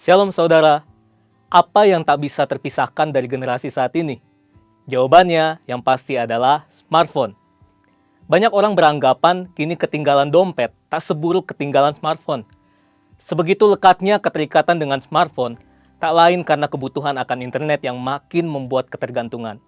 Shalom saudara, apa yang tak bisa terpisahkan dari generasi saat ini? Jawabannya yang pasti adalah smartphone. Banyak orang beranggapan kini ketinggalan dompet tak seburuk ketinggalan smartphone. Sebegitu lekatnya keterikatan dengan smartphone, tak lain karena kebutuhan akan internet yang makin membuat ketergantungan.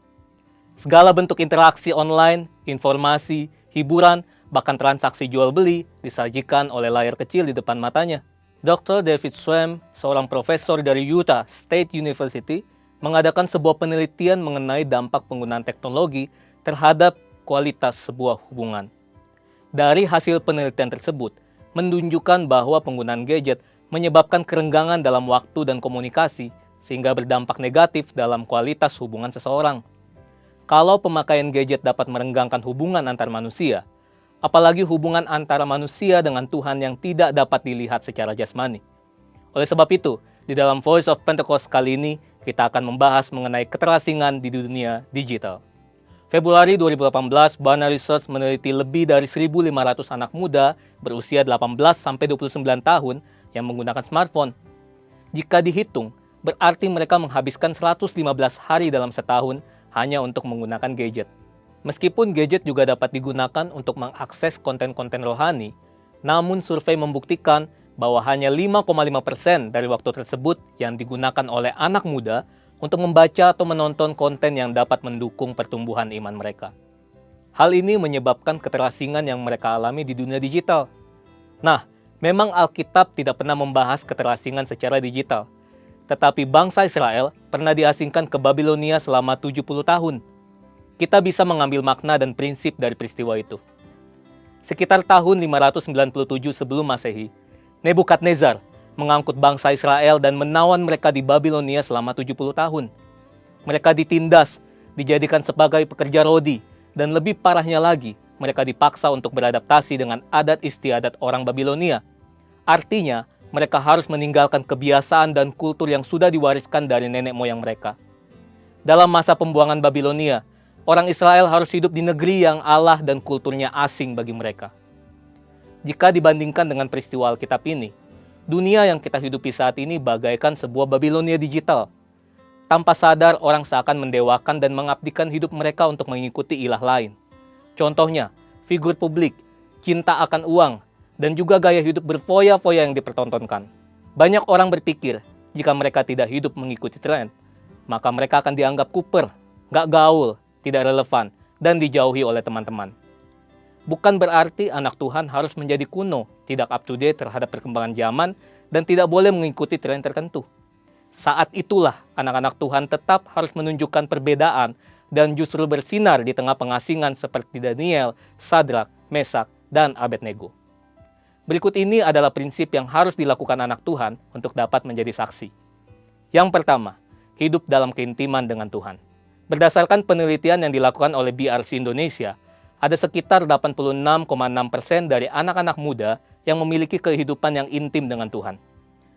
Segala bentuk interaksi online, informasi, hiburan, bahkan transaksi jual-beli disajikan oleh layar kecil di depan matanya. Dr. David Schwem, seorang profesor dari Utah State University, mengadakan sebuah penelitian mengenai dampak penggunaan teknologi terhadap kualitas sebuah hubungan. Dari hasil penelitian tersebut, menunjukkan bahwa penggunaan gadget menyebabkan kerenggangan dalam waktu dan komunikasi, sehingga berdampak negatif dalam kualitas hubungan seseorang. Kalau pemakaian gadget dapat merenggangkan hubungan antar manusia, apalagi hubungan antara manusia dengan Tuhan yang tidak dapat dilihat secara jasmani. Oleh sebab itu, di dalam Voice of Pentecost kali ini, kita akan membahas mengenai keterasingan di dunia digital. Februari 2018, Barna Research meneliti lebih dari 1.500 anak muda berusia 18-29 tahun yang menggunakan smartphone. Jika dihitung, berarti mereka menghabiskan 115 hari dalam setahun hanya untuk menggunakan gadget. Meskipun gadget juga dapat digunakan untuk mengakses konten-konten rohani, namun survei membuktikan bahwa hanya 5,5% dari waktu tersebut yang digunakan oleh anak muda untuk membaca atau menonton konten yang dapat mendukung pertumbuhan iman mereka. Hal ini menyebabkan keterasingan yang mereka alami di dunia digital. Nah, memang Alkitab tidak pernah membahas keterasingan secara digital, tetapi bangsa Israel pernah diasingkan ke Babilonia selama 70 tahun. Kita bisa mengambil makna dan prinsip dari peristiwa itu. Sekitar tahun 597 sebelum Masehi, Nebukadnezar mengangkut bangsa Israel dan menawan mereka di Babilonia selama 70 tahun. Mereka ditindas, dijadikan sebagai pekerja rodi, dan lebih parahnya lagi, mereka dipaksa untuk beradaptasi dengan adat istiadat orang Babilonia. Artinya, mereka harus meninggalkan kebiasaan dan kultur yang sudah diwariskan dari nenek moyang mereka. Dalam masa pembuangan Babilonia, orang Israel harus hidup di negeri yang Allah dan kulturnya asing bagi mereka. Jika dibandingkan dengan peristiwa Alkitab ini, dunia yang kita hidupi saat ini bagaikan sebuah Babilonia digital. Tanpa sadar, orang seakan mendewakan dan mengabdikan hidup mereka untuk mengikuti ilah lain. Contohnya, figur publik, cinta akan uang, dan juga gaya hidup berfoya-foya yang dipertontonkan. Banyak orang berpikir, jika mereka tidak hidup mengikuti tren, maka mereka akan dianggap kuper, gak gaul, tidak relevan, dan dijauhi oleh teman-teman. Bukan berarti anak Tuhan harus menjadi kuno, tidak up to date terhadap perkembangan zaman, dan tidak boleh mengikuti tren tertentu. Saat itulah anak-anak Tuhan tetap harus menunjukkan perbedaan dan justru bersinar di tengah pengasingan seperti Daniel, Sadrak, Mesak, dan Abednego. Berikut ini adalah prinsip yang harus dilakukan anak Tuhan untuk dapat menjadi saksi. Yang pertama, hidup dalam keintiman dengan Tuhan. Berdasarkan penelitian yang dilakukan oleh BRC Indonesia, ada sekitar 86,6% dari anak-anak muda yang memiliki kehidupan yang intim dengan Tuhan.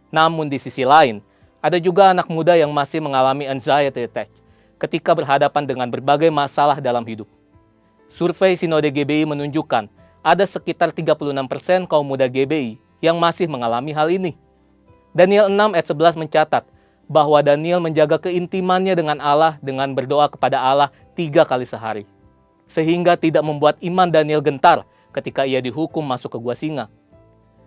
Namun di sisi lain, ada juga anak muda yang masih mengalami anxiety attack ketika berhadapan dengan berbagai masalah dalam hidup. Survei Sinode GBI menunjukkan ada sekitar 36% kaum muda GBI yang masih mengalami hal ini. Daniel 6 ayat 11 mencatat bahwa Daniel menjaga keintimannya dengan Allah dengan berdoa kepada Allah 3 kali sehari. Sehingga tidak membuat iman Daniel gentar ketika ia dihukum masuk ke gua singa.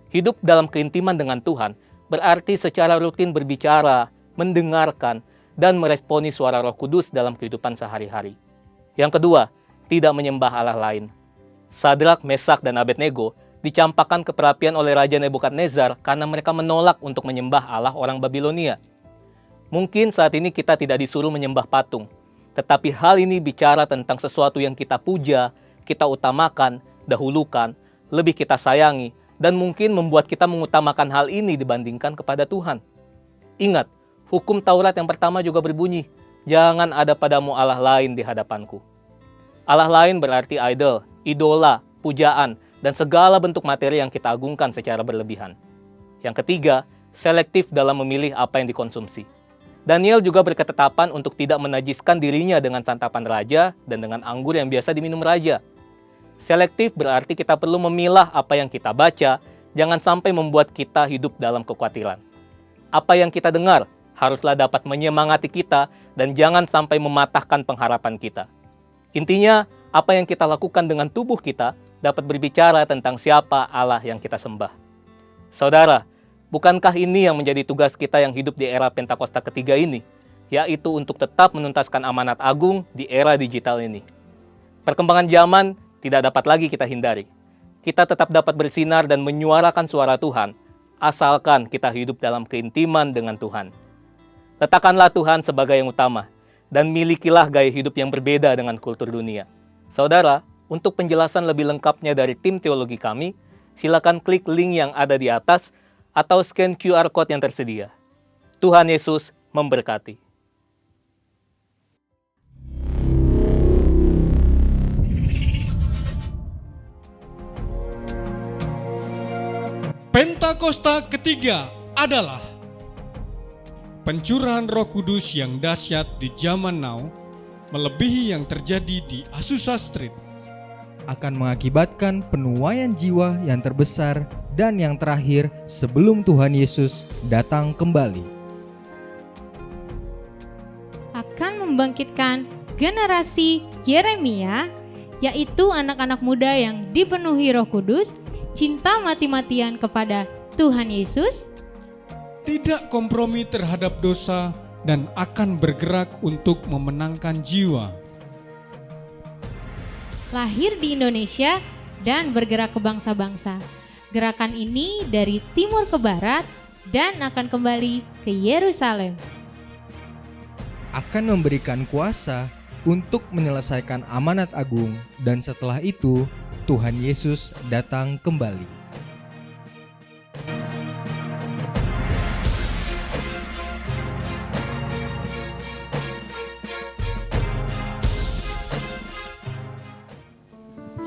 Hidup dalam keintiman dengan Tuhan berarti secara rutin berbicara, mendengarkan, dan meresponi suara Roh Kudus dalam kehidupan sehari-hari. Yang kedua, tidak menyembah Allah lain. Sadrak, Mesak, dan Abednego dicampakkan ke perapian oleh Raja Nebukadnezar karena mereka menolak untuk menyembah Allah orang Babilonia. Mungkin saat ini kita tidak disuruh menyembah patung, tetapi hal ini bicara tentang sesuatu yang kita puja, kita utamakan, dahulukan, lebih kita sayangi, dan mungkin membuat kita mengutamakan hal ini dibandingkan kepada Tuhan. Ingat, hukum Taurat yang pertama juga berbunyi, jangan ada padamu Allah lain di hadapanku. Allah lain berarti idol, idola, pujaan, dan segala bentuk materi yang kita agungkan secara berlebihan. Yang ketiga, selektif dalam memilih apa yang dikonsumsi. Daniel juga berketetapan untuk tidak menajiskan dirinya dengan santapan raja dan dengan anggur yang biasa diminum raja. Selektif berarti kita perlu memilah apa yang kita baca, jangan sampai membuat kita hidup dalam kekhawatiran. Apa yang kita dengar haruslah dapat menyemangati kita dan jangan sampai mematahkan pengharapan kita. Intinya, apa yang kita lakukan dengan tubuh kita dapat berbicara tentang siapa Allah yang kita sembah. Saudara, bukankah ini yang menjadi tugas kita yang hidup di era Pentakosta ketiga ini, yaitu untuk tetap menuntaskan amanat agung di era digital ini. Perkembangan zaman tidak dapat lagi kita hindari. Kita tetap dapat bersinar dan menyuarakan suara Tuhan, asalkan kita hidup dalam keintiman dengan Tuhan. Letakkanlah Tuhan sebagai yang utama, dan milikilah gaya hidup yang berbeda dengan kultur dunia. Saudara, untuk penjelasan lebih lengkapnya dari tim teologi kami, silakan klik link yang ada di atas atau scan QR Code yang tersedia. Tuhan Yesus memberkati. Pentakosta ketiga adalah pencurahan Roh Kudus yang dahsyat di zaman now, melebihi yang terjadi di Azusa Street. Akan mengakibatkan penuaian jiwa yang terbesar dan yang terakhir sebelum Tuhan Yesus datang kembali. Akan membangkitkan generasi Yeremia, yaitu anak-anak muda yang dipenuhi Roh Kudus, cinta mati-matian kepada Tuhan Yesus, Tidak kompromi terhadap dosa dan akan bergerak untuk memenangkan jiwa. lahir di Indonesia dan bergerak ke bangsa-bangsa. Gerakan ini dari timur ke barat dan akan kembali ke Yerusalem. Akan memberikan kuasa untuk menyelesaikan amanat agung dan setelah itu Tuhan Yesus datang kembali.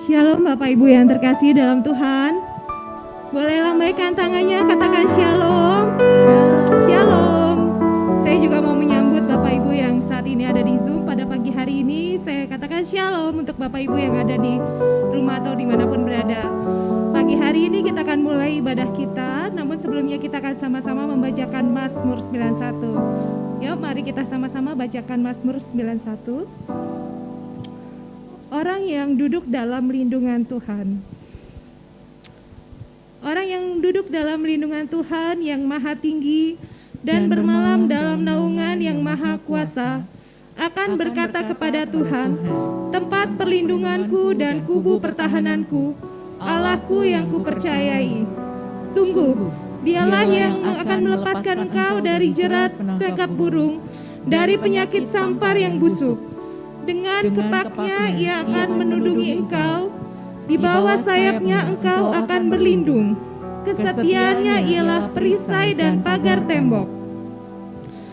Shalom Bapak Ibu yang terkasih dalam Tuhan. Boleh lambaikan tangannya, katakan shalom. Shalom. Saya juga mau menyambut Bapak Ibu yang saat ini ada di Zoom pada pagi hari ini. Saya katakan shalom untuk Bapak Ibu yang ada di rumah atau dimanapun berada. Pagi hari ini kita akan mulai ibadah kita, namun sebelumnya kita akan sama-sama membacakan Mazmur 91. Yuk mari kita sama-sama bacakan Mazmur 91. Orang yang duduk dalam lindungan Tuhan. Orang yang duduk dalam lindungan Tuhan yang maha tinggi dan bermalam dalam naungan yang maha kuasa akan berkata kepada Tuhan, tempat perlindunganku dan kubu pertahananku, Allahku yang kupercayai. Sungguh, dialah yang akan melepaskan engkau dari jerat tangkap burung, dari penyakit sampar yang busuk. Dengan kepaknya ia akan menundungi engkau, di bawah sayapnya engkau akan berlindung. Kesetiaannya ialah perisai dan pagar tembok.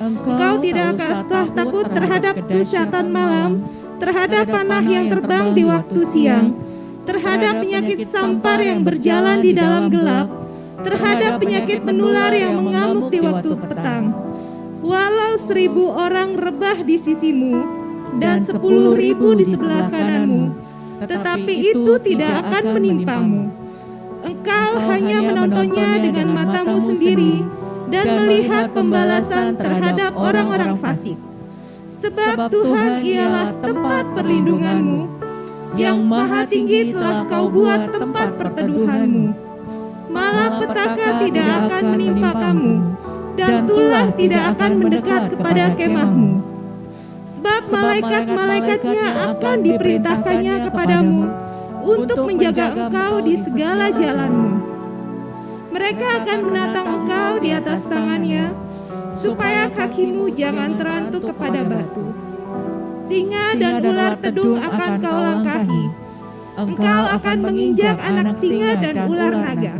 Engkau tidak akan takut terhadap kedahsyatan malam, terhadap panah yang terbang di waktu siang, terhadap penyakit sampar yang berjalan di dalam gelap, terhadap penyakit menular yang mengamuk di waktu petang. Walau 1.000 orang rebah di sisimu, dan 10.000 di sebelah kananmu, tetapi itu tidak akan menimpamu. Engkau hanya menontonnya dengan matamu sendiri dan melihat pembalasan terhadap orang-orang fasik. Sebab Tuhan ialah tempat perlindunganmu, yang maha tinggi telah kau buat tempat perteduhanmu. Malapetaka tidak akan menimpa kamu, dan tulah tidak akan mendekat kepada kemahmu. Sebab malaikat-malaikatnya akan diperintahkannya kepadamu untuk menjaga engkau di segala jalanmu. Mereka akan menatang engkau di atas tangannya, supaya kakimu jangan terantuk kepada batu. Singa dan ular tedung akan kau langkahi. Engkau akan menginjak anak singa dan ular naga.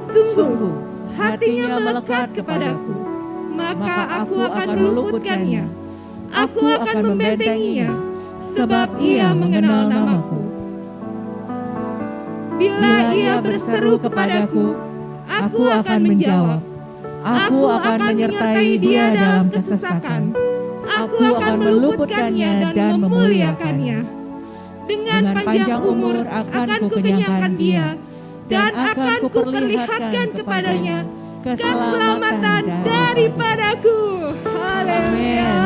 Sungguh, hatinya melekat kepadaku, maka aku akan meluputkannya. Aku akan membentenginya, sebab ia mengenal namaku. Bila ia berseru kepadaku, aku akan menjawab. Aku akan menyertai dia dalam kesesakan. Aku akan meluputkannya dan memuliakannya. Dengan panjang umur akan kukenyangkan dia, dan akan kuperlihatkan kepadanya keselamatan daripadaku. Haleluya.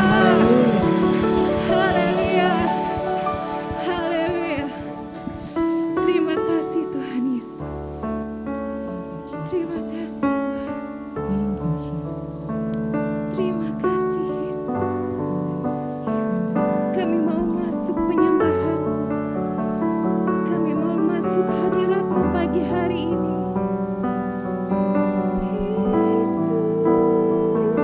Haleluya. Haleluya. Terima kasih Tuhan Yesus. Terima kasih Tuhan. Terima kasih Yesus. Kami mau masuk penyembahan. Kami mau masuk hadirat-Mu pagi hari ini. Yesus.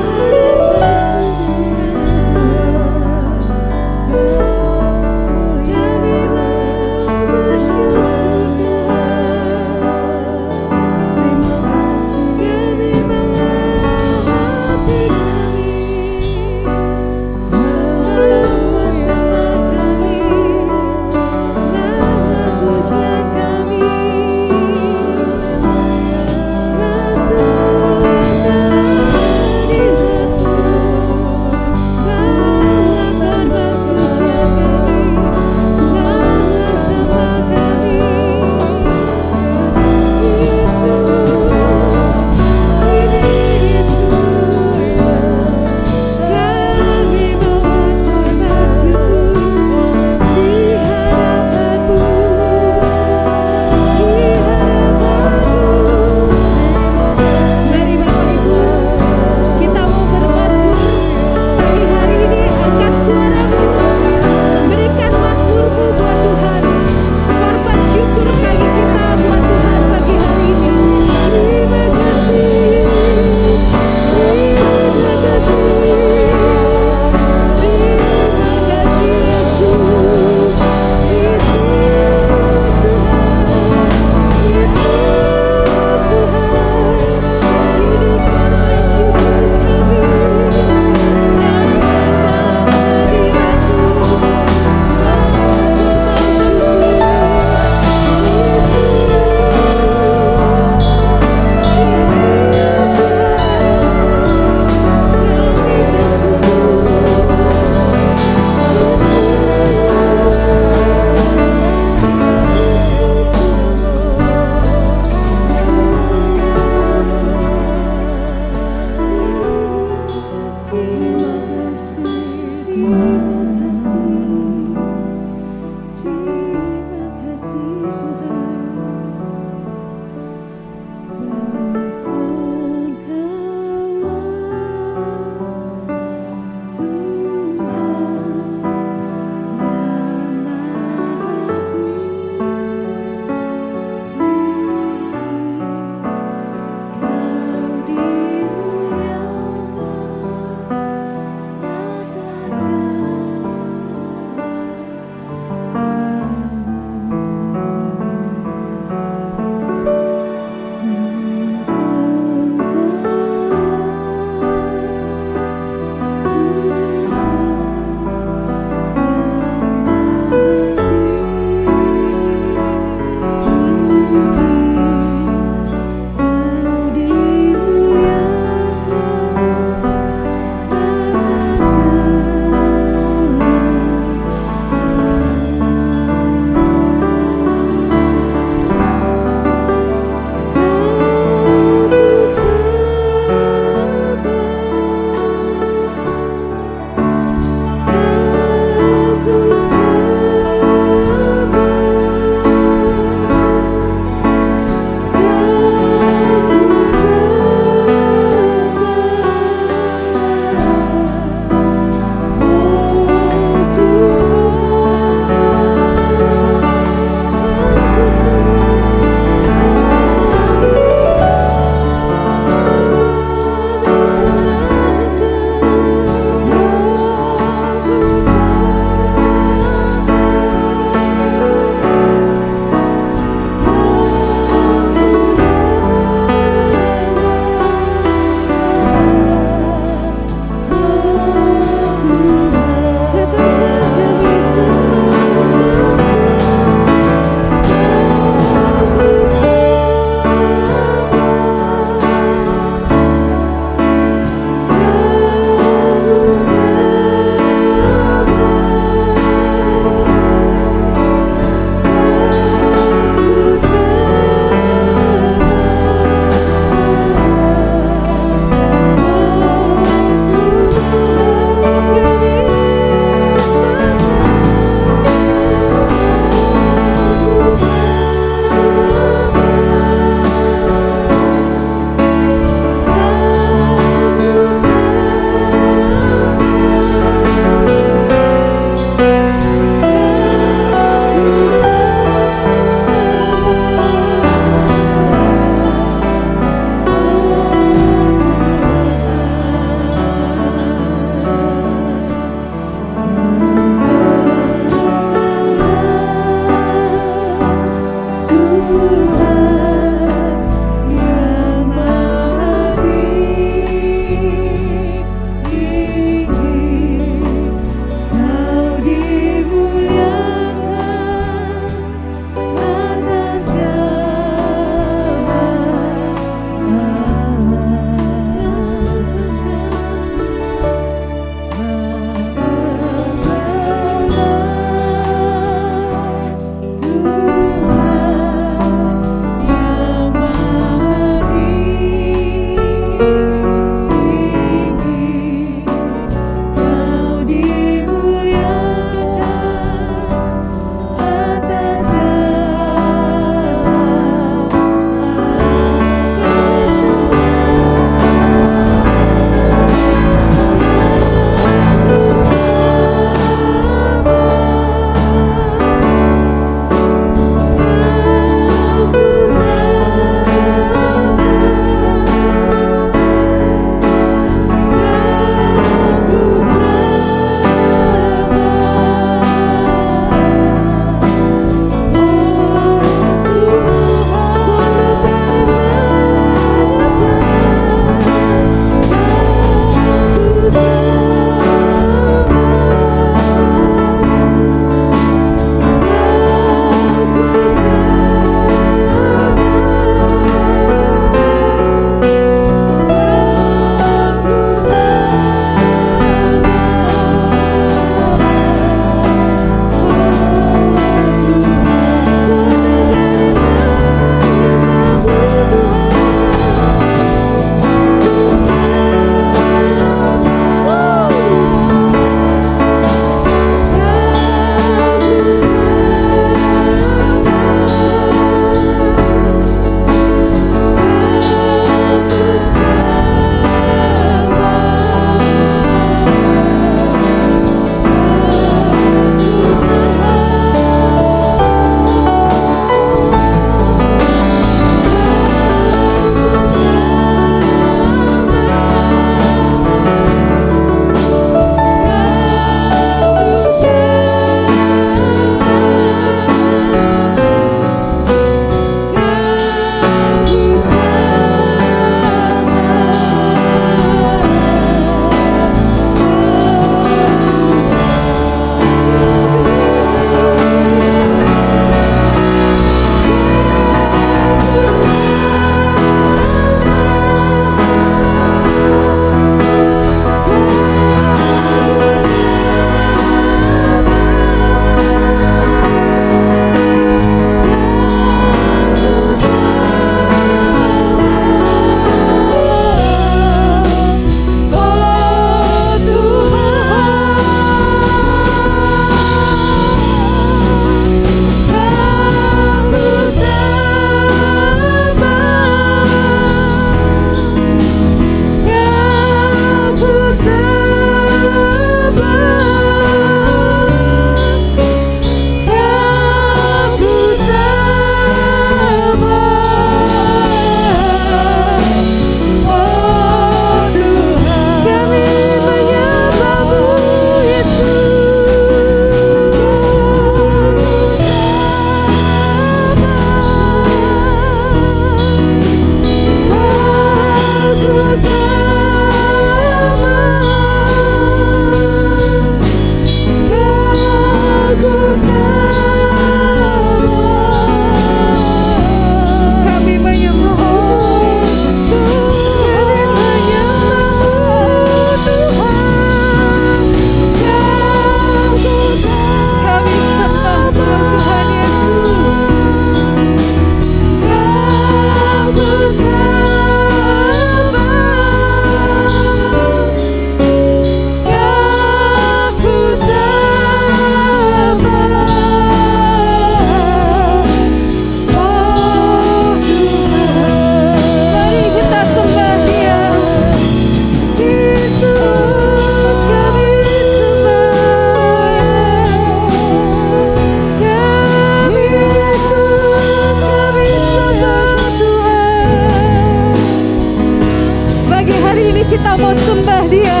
kita mau sembah Dia.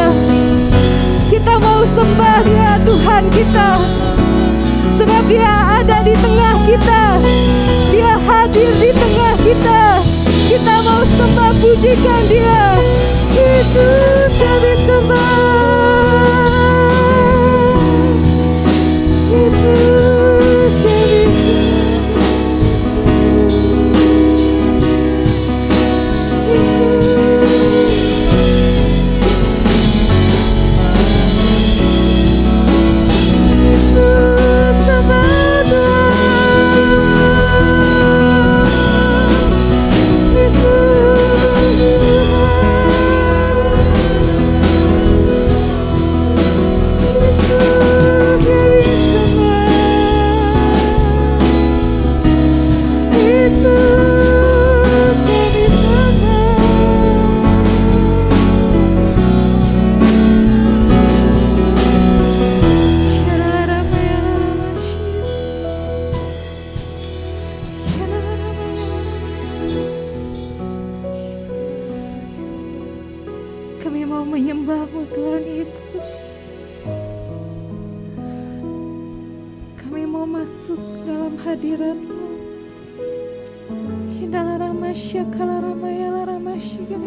Kita mau sembah Dia, Tuhan kita. Sebab Dia ada di tengah kita. Dia hadir di tengah kita. Kita mau sembah, pujikan Dia. Yesus kami sembah. Yesus kami Kami mau menyembah-Mu Tuhan Yesus. Kami mau masuk dalam hadirat-Mu. Kindalaramashya kalaramaya laramashya.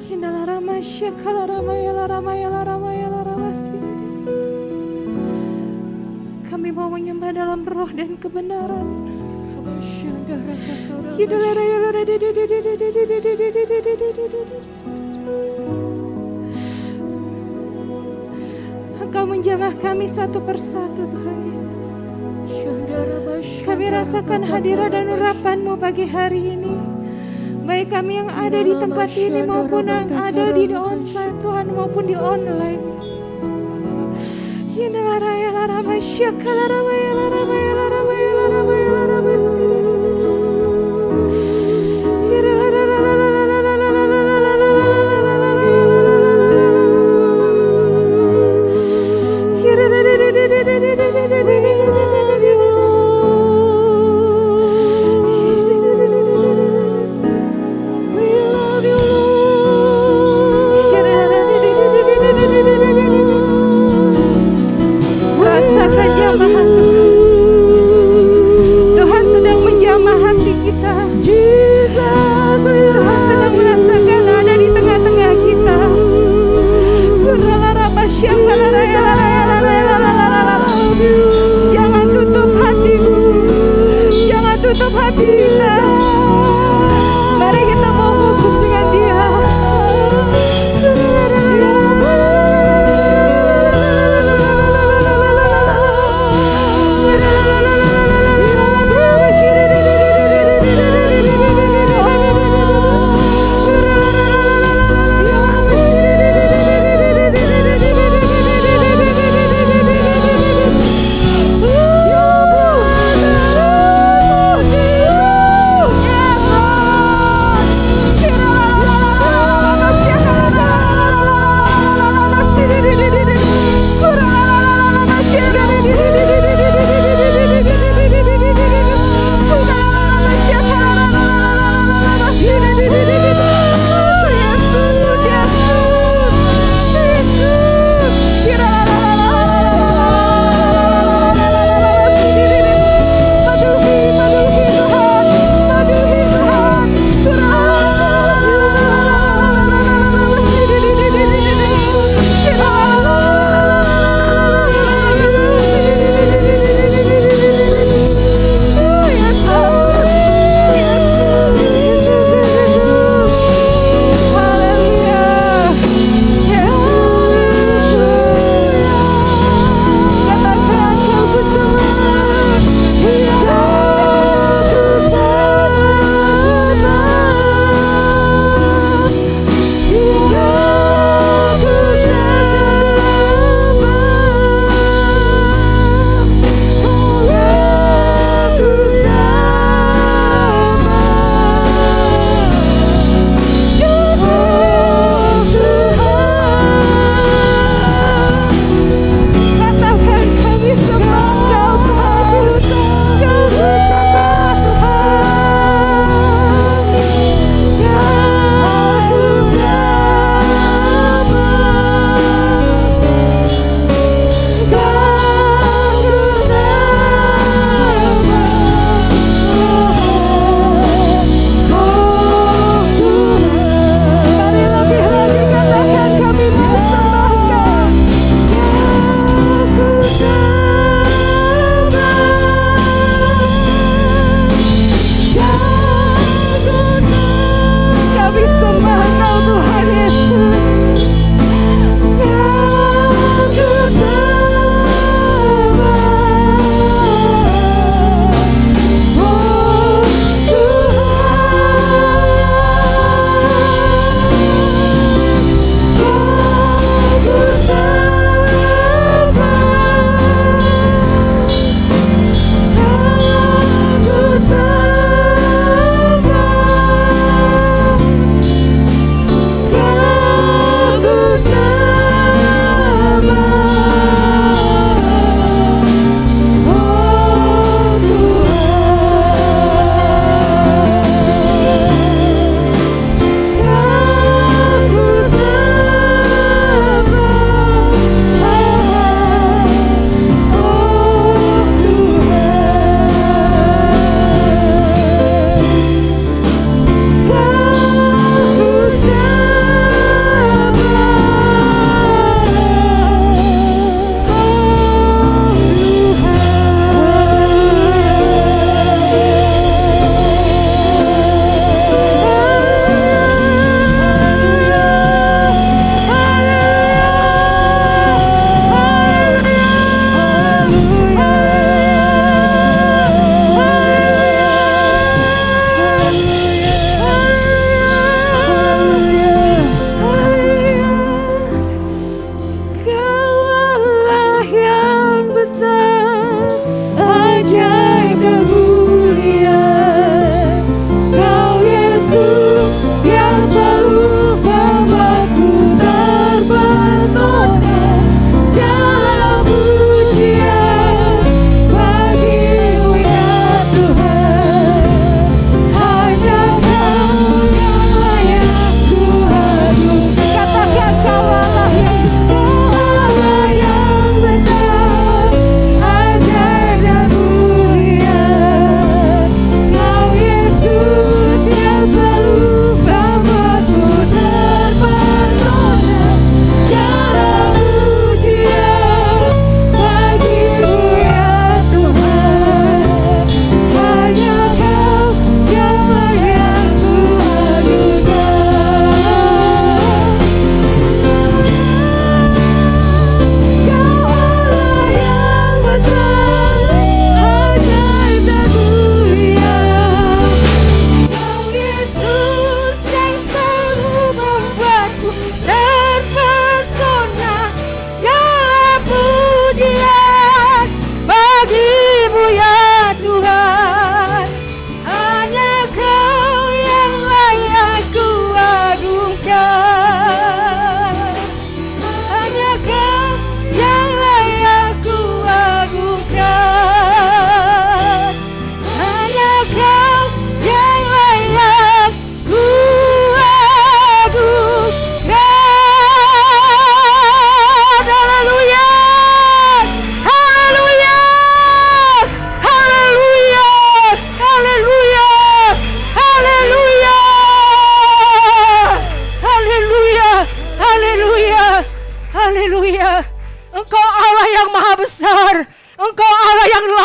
Kindalaramashya kalaramaya laramaya laramaya laramasi. Kami mau menyembah dalam roh dan kebenaran. Engkau menjamah kami satu persatu Tuhan Yesus. Kami rasakan hadirat dan urapan-Mu pagi hari ini. Baik kami yang ada di tempat ini maupun yang ada di onsite Tuhan maupun di online. Rasakan jamahan Tuhan.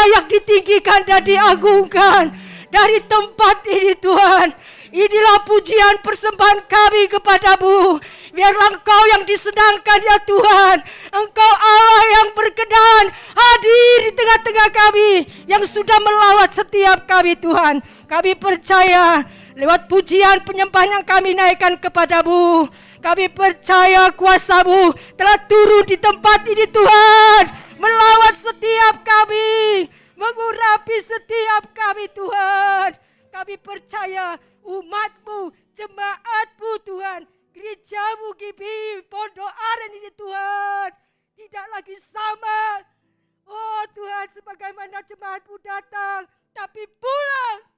layak ditinggikan dan diagungkan dari tempat ini Tuhan. Inilah pujian persembahan kami kepadamu. Biarlah Engkau yang disenangkan ya Tuhan. Engkau Allah yang berkenan hadir di tengah-tengah kami, yang sudah melawat setiap kami Tuhan. Kami percaya lewat pujian penyembahan yang kami naikkan kepadamu, kami percaya kuasa-Mu telah turun di tempat ini Tuhan, melawat setiap kami, mengurapi setiap kami Tuhan. Kami percaya umat-Mu, jemaat-Mu Tuhan, gereja-Mu GBI Pondok Aren ini Tuhan, tidak lagi sama. Oh Tuhan, sebagaimana jemaat-Mu datang, tapi pulang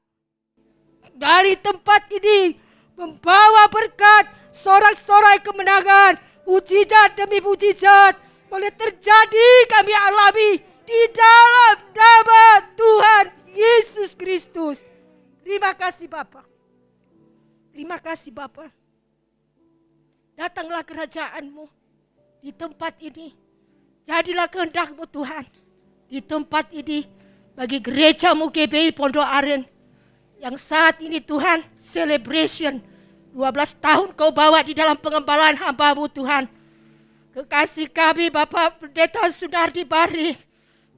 dari tempat ini membawa berkat, sorak-sorai kemenangan, mujizat demi mujizat boleh terjadi kami alami di dalam nama Tuhan Yesus Kristus. Terima kasih Bapa. Terima kasih Bapa. Datanglah kerajaan-Mu di tempat ini. Jadilah kehendak-Mu Tuhan di tempat ini bagi gereja-Mu GBI Pondok Aren yang saat ini Tuhan celebration 12 tahun Kau bawa di dalam pengembalaan hamba-Mu Tuhan. Kekasih kami Bapak Pendeta Sunardi Bari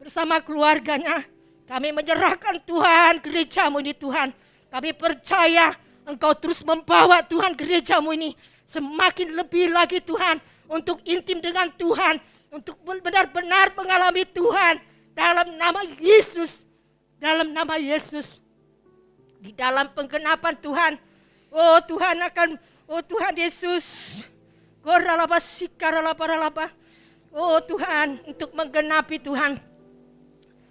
bersama keluarganya, kami menyerahkan Tuhan gereja-Mu ini Tuhan. Kami percaya Engkau terus membawa Tuhan gereja-Mu ini semakin lebih lagi Tuhan, untuk intim dengan Tuhan, untuk benar-benar mengalami Tuhan dalam nama Yesus. Dalam nama Yesus. Di dalam penggenapan Tuhan, oh Tuhan akan, oh Tuhan Yesus, oh Tuhan, untuk menggenapi Tuhan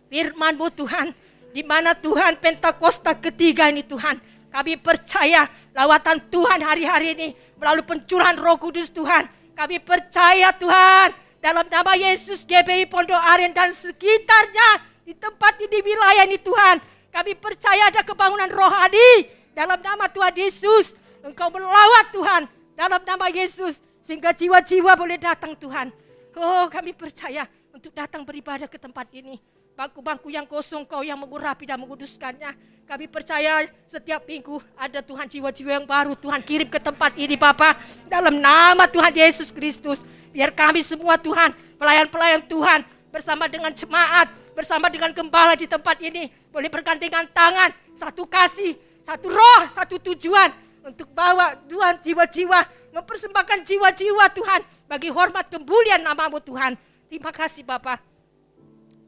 firman-Mu Tuhan, di mana Tuhan Pentakosta ketiga ini Tuhan, kami percaya lawatan Tuhan hari-hari ini melalui pencurahan Roh Kudus Tuhan. Kami percaya Tuhan, dalam nama Yesus GBI Pondok Aren dan sekitarnya di tempat ini, wilayah ini Tuhan, kami percaya ada kebangunan rohani dalam nama Tuhan Yesus. Engkau melawat Tuhan dalam nama Yesus, sehingga jiwa-jiwa boleh datang Tuhan. Oh kami percaya untuk datang beribadah ke tempat ini. Bangku-bangku yang kosong Kau yang mengurapi dan menguduskannya. Kami percaya setiap minggu ada Tuhan jiwa-jiwa yang baru Tuhan kirim ke tempat ini Bapa. Dalam nama Tuhan Yesus Kristus. Biar kami semua Tuhan, pelayan-pelayan Tuhan bersama dengan jemaat, bersama dengan gembala di tempat ini boleh bergandengan tangan, satu kasih, satu roh, satu tujuan untuk bawa Tuhan jiwa-jiwa, mempersembahkan jiwa-jiwa Tuhan bagi hormat kemuliaan nama-Mu Tuhan. Terima kasih Bapa.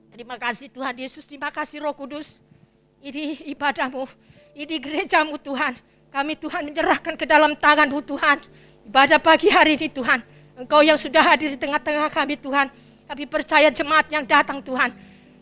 Terima kasih Tuhan Yesus, terima kasih Roh Kudus. Ini ibadah-Mu, ini gereja-Mu Tuhan. Kami Tuhan menyerahkan ke dalam tangan-Mu Tuhan. Ibadah pagi hari ini Tuhan, Engkau yang sudah hadir di tengah-tengah kami Tuhan. Kami percaya jemaat yang datang Tuhan.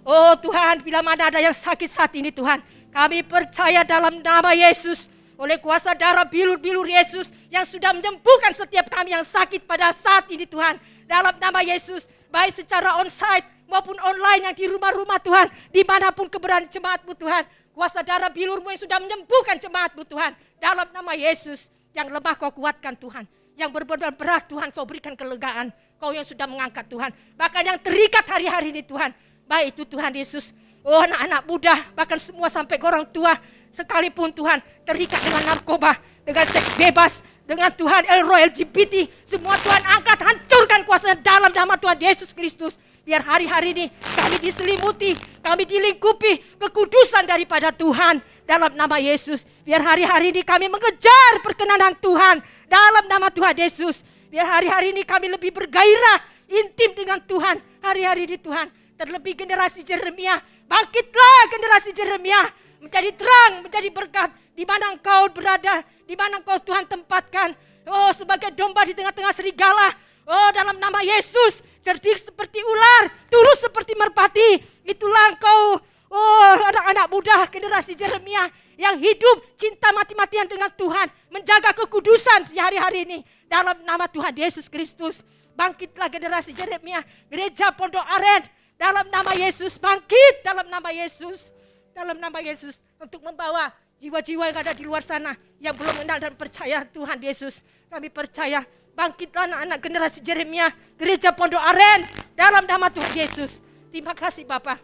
Oh Tuhan, bila mana ada yang sakit saat ini Tuhan, kami percaya dalam nama Yesus, oleh kuasa darah bilur-bilur Yesus yang sudah menyembuhkan setiap kami yang sakit pada saat ini Tuhan. Dalam nama Yesus, baik secara onsite maupun online yang di rumah-rumah Tuhan, dimanapun keberadaan jemaat-Mu Tuhan, kuasa darah bilur-Mu yang sudah menyembuhkan jemaat-Mu Tuhan, dalam nama Yesus, yang lemah Kau kuatkan Tuhan, yang berbeban berat Tuhan Kau berikan kelegaan, Kau yang sudah mengangkat Tuhan, bahkan yang terikat hari-hari ini Tuhan, baik itu Tuhan Yesus, oh anak-anak muda, bahkan semua sampai ke orang tua, sekalipun Tuhan terikat dengan narkoba, dengan seks bebas, dengan Tuhan LGBT, semua Tuhan angkat, hancurkan kuasa dalam nama Tuhan Yesus Kristus. Biar hari-hari ini kami diselimuti, kami dilingkupi kekudusan daripada Tuhan dalam nama Yesus. Biar hari-hari ini kami mengejar perkenanan Tuhan dalam nama Tuhan Yesus. Biar hari-hari ini kami lebih bergairah, intim dengan Tuhan hari-hari ini Tuhan. Terlebih generasi Yeremia, bangkitlah generasi Yeremia, menjadi terang, menjadi berkat di mana Engkau berada, di mana Engkau Tuhan tempatkan. Oh sebagai domba di tengah-tengah serigala. Oh dalam nama Yesus, cerdik seperti ular, tulus seperti merpati. Itulah Engkau, oh anak-anak muda generasi Yeremia yang hidup cinta mati-matian dengan Tuhan, menjaga kekudusan di hari-hari ini. Dalam nama Tuhan Yesus Kristus, bangkitlah generasi Yeremia, gereja Pondok Aren. Dalam nama Yesus, bangkit dalam nama Yesus. Dalam nama Yesus, untuk membawa jiwa-jiwa yang ada di luar sana yang belum kenal dan percaya Tuhan Yesus. Kami percaya, bangkitlah anak-anak generasi Yeremia, gereja Pondok Aren, dalam nama Tuhan Yesus. Terima kasih Bapa.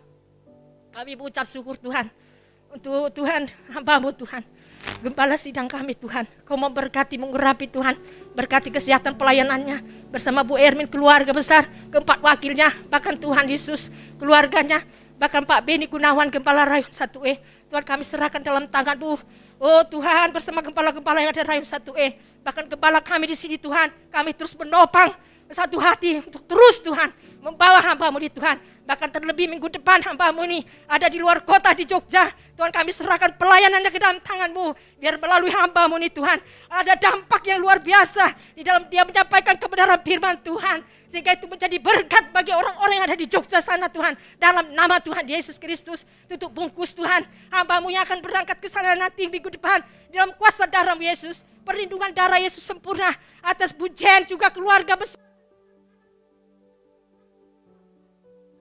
Kami mengucap syukur Tuhan untuk Tuhan hamba-Mu Tuhan. Gembala sidang kami Tuhan, Kau memberkati, mengurapi Tuhan, berkati kesehatan pelayanannya bersama Bu Ermin, keluarga besar, keempat wakilnya, bahkan Tuhan Yesus, keluarganya, bahkan Pak Beni Gunawan, Gembala Rayon 1E. Tuhan kami serahkan dalam tangan-Mu. Oh Tuhan, bersama gembala-gembala yang ada Rayon 1E, bahkan gembala kami di sini Tuhan, kami terus menopang satu hati untuk terus Tuhan membawa hamba-Mu di Tuhan. Bahkan terlebih minggu depan hamba-Mu ini ada di luar kota di Jogja. Tuhan kami serahkan pelayanannya ke dalam tangan-Mu. Biar melalui hamba-Mu ini Tuhan ada dampak yang luar biasa di dalam dia menyampaikan kebenaran firman Tuhan. Sehingga itu menjadi berkat bagi orang-orang yang ada di Jogja sana Tuhan. Dalam nama Tuhan Yesus Kristus, tutup bungkus Tuhan. Hamba-Mu yang akan berangkat ke sana nanti minggu depan. Dalam kuasa darah Yesus, perlindungan darah Yesus sempurna atas Bu Jen juga keluarga besar.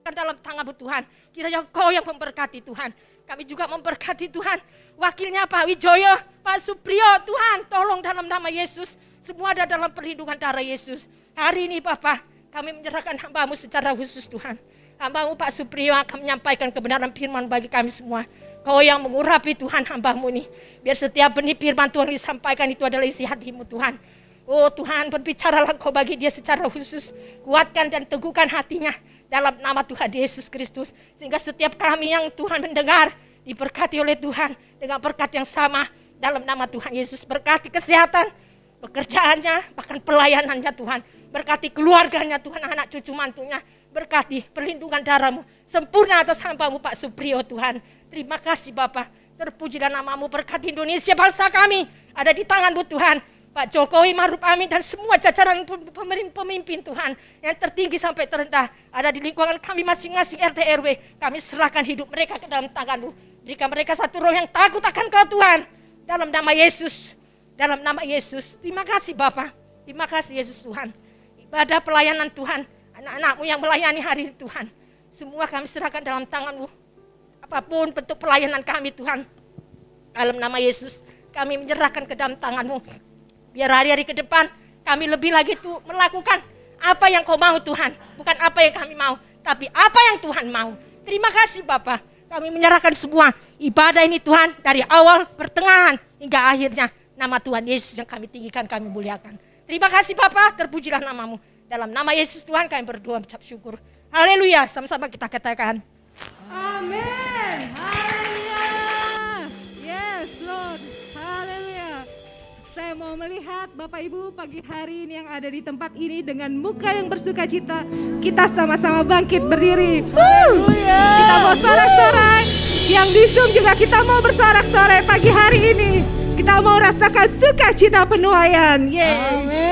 Dalam tangan-Mu Tuhan, kiranya Kau yang memberkati Tuhan. Kami juga memberkati Tuhan wakilnya Pak Wijoyo, Pak Supriyo Tuhan, tolong dalam nama Yesus, semua ada dalam perlindungan darah Yesus. Hari ini Bapak, kami menyerahkan hamba-Mu secara khusus Tuhan. Hamba-Mu Pak Supriyo akan menyampaikan kebenaran firman bagi kami semua. Kau yang mengurapi Tuhan hamba-Mu ini, biar setiap benih firman Tuhan disampaikan itu adalah isi hati-Mu Tuhan. Oh Tuhan, berbicaralah Kau bagi dia secara khusus, kuatkan dan teguhkan hatinya dalam nama Tuhan Yesus Kristus. Sehingga setiap kami yang Tuhan mendengar diberkati oleh Tuhan dengan berkat yang sama dalam nama Tuhan Yesus. Berkati kesehatan, pekerjaannya, bahkan pelayanannya Tuhan. Berkati keluarganya Tuhan, anak cucu mantunya. Berkati perlindungan darah-Mu sempurna atas hamba-Mu Pak Supriyo Tuhan. Terima kasih Bapak, terpujilah nama-Mu. Berkati Indonesia bangsa kami ada di tangan-Mu Tuhan. Pak Jokowi Maruf Amin dan semua jajaran pemimpin Tuhan yang tertinggi sampai terendah ada di lingkungan kami masing-masing RT RW. Kami serahkan hidup mereka ke dalam tangan-Mu. Berikan mereka satu roh yang takut akan Kau Tuhan. Dalam nama Yesus. Dalam nama Yesus. Terima kasih Bapak. Terima kasih Yesus Tuhan. Ibadah pelayanan Tuhan. Anak-anak-Mu yang melayani hari ini Tuhan. Semua kami serahkan dalam tangan-Mu. Apapun bentuk pelayanan kami Tuhan. Dalam nama Yesus. Kami menyerahkan ke dalam tangan-Mu. Biar hari-hari ke depan kami lebih lagi tuh melakukan apa yang Kau mau Tuhan. Bukan apa yang kami mau, tapi apa yang Tuhan mau. Terima kasih Bapak. Kami menyerahkan semua ibadah ini Tuhan dari awal, pertengahan, hingga akhirnya. Nama Tuhan Yesus yang kami tinggikan, kami muliakan. Terima kasih Bapak, terpujilah nama-Mu. Dalam nama Yesus Tuhan kami berdoa mengucap syukur. Haleluya, sama-sama kita katakan. Amin. Haleluya. Yes, Lord. Haleluya. Saya mau melihat Bapak Ibu pagi hari ini yang ada di tempat ini dengan muka yang bersukacita. Kita sama-sama bangkit berdiri. Kita mau sorak-sorai. Yang di Zoom juga kita mau bersorak-sorai pagi hari ini. Kita mau rasakan sukacita penuaian. Yeay.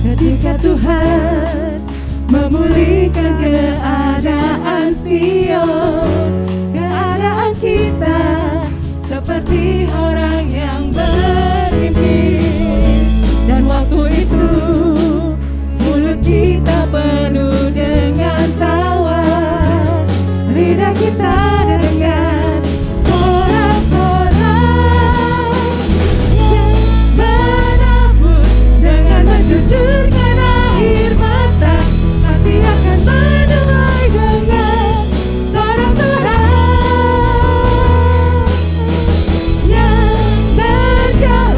Ketika Tuhan memulihkan keadaan Sion, keadaan kita seperti orang yang bermimpi. Dan waktu itu mulut kita penuh dengan tawa, lidah kita dengan sorak-sorai yang menabur dengan mencucurkan air mata. Hati akan menuai dengan sorak-sorai yang berjalan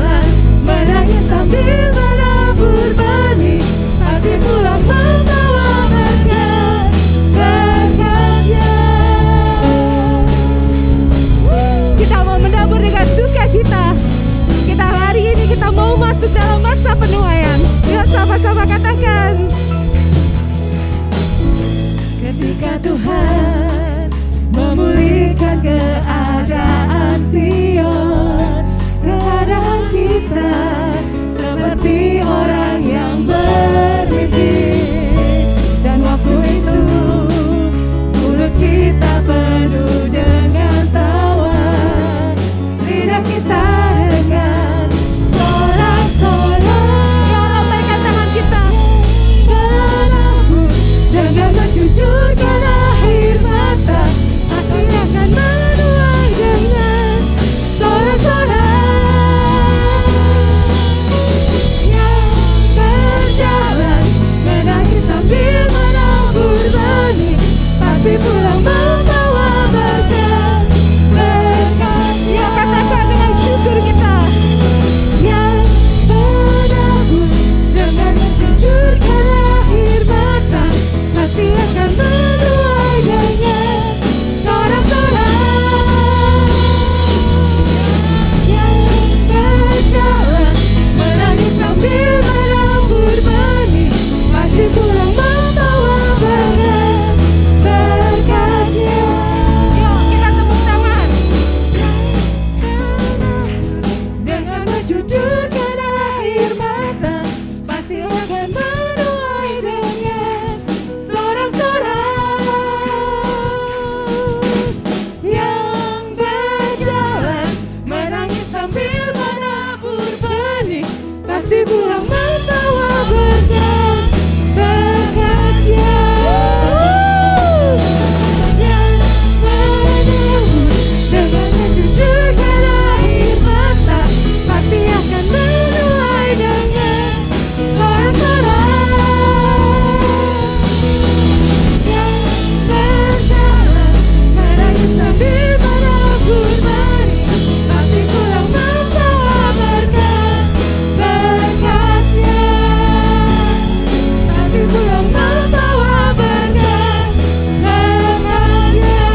pasti pulang membawa berkat dengannya,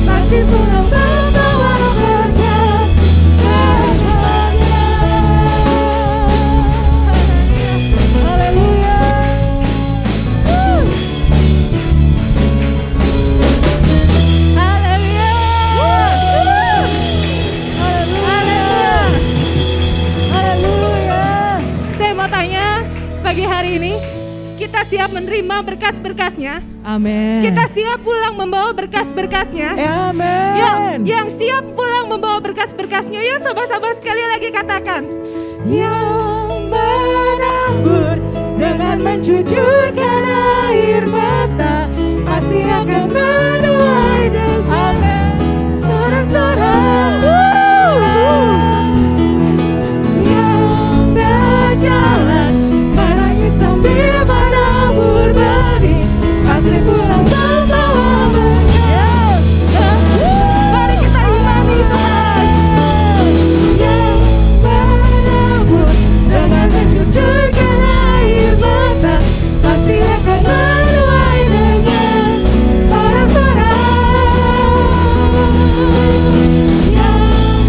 pasti pulang membawa berkat dengannya. Haleluya. Haleluya. Haleluya. Saya mau tanya, pagi hari ini kita siap menerima berkas-berkasnya? Amin. Kita siap pulang membawa berkas-berkasnya? Amin. Yuk, yang siap pulang membawa berkas-berkasnya, yuk sahabat-sahabat sekali lagi katakan. Yang menabur dengan mencucurkan air mata pasti akan menuai dengan sorak-sorak. Yang berjalan menangis sambil menabur benih pasti pulang membawa berkat. Mari kita imani Tuhan. Yang menabur dengan mencucurkan air mata pasti akan menuai dengan sorak-sorak. Yang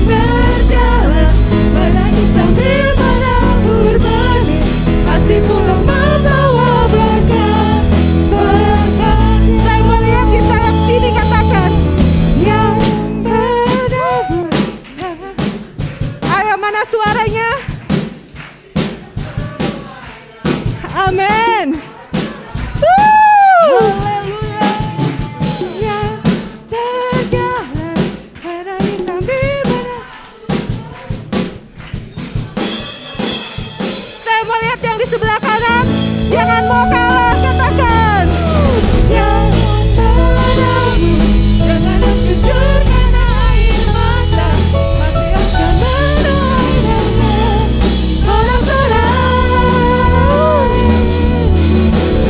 berjalan menangis sambil menabur benih pasti pulang membawa berkat. Saya melihat kita ini katakan yang menabur dengan. Ayo, mana suaranya? Amin. Haleluya. Yang berjalan menangis sambil Saya mau lihat yang di sebelah kanan. Jangan mau kalah, katakan. Yang menabur dengan mencucurkan air mata pasti akan menuai dengan sorak-sorak.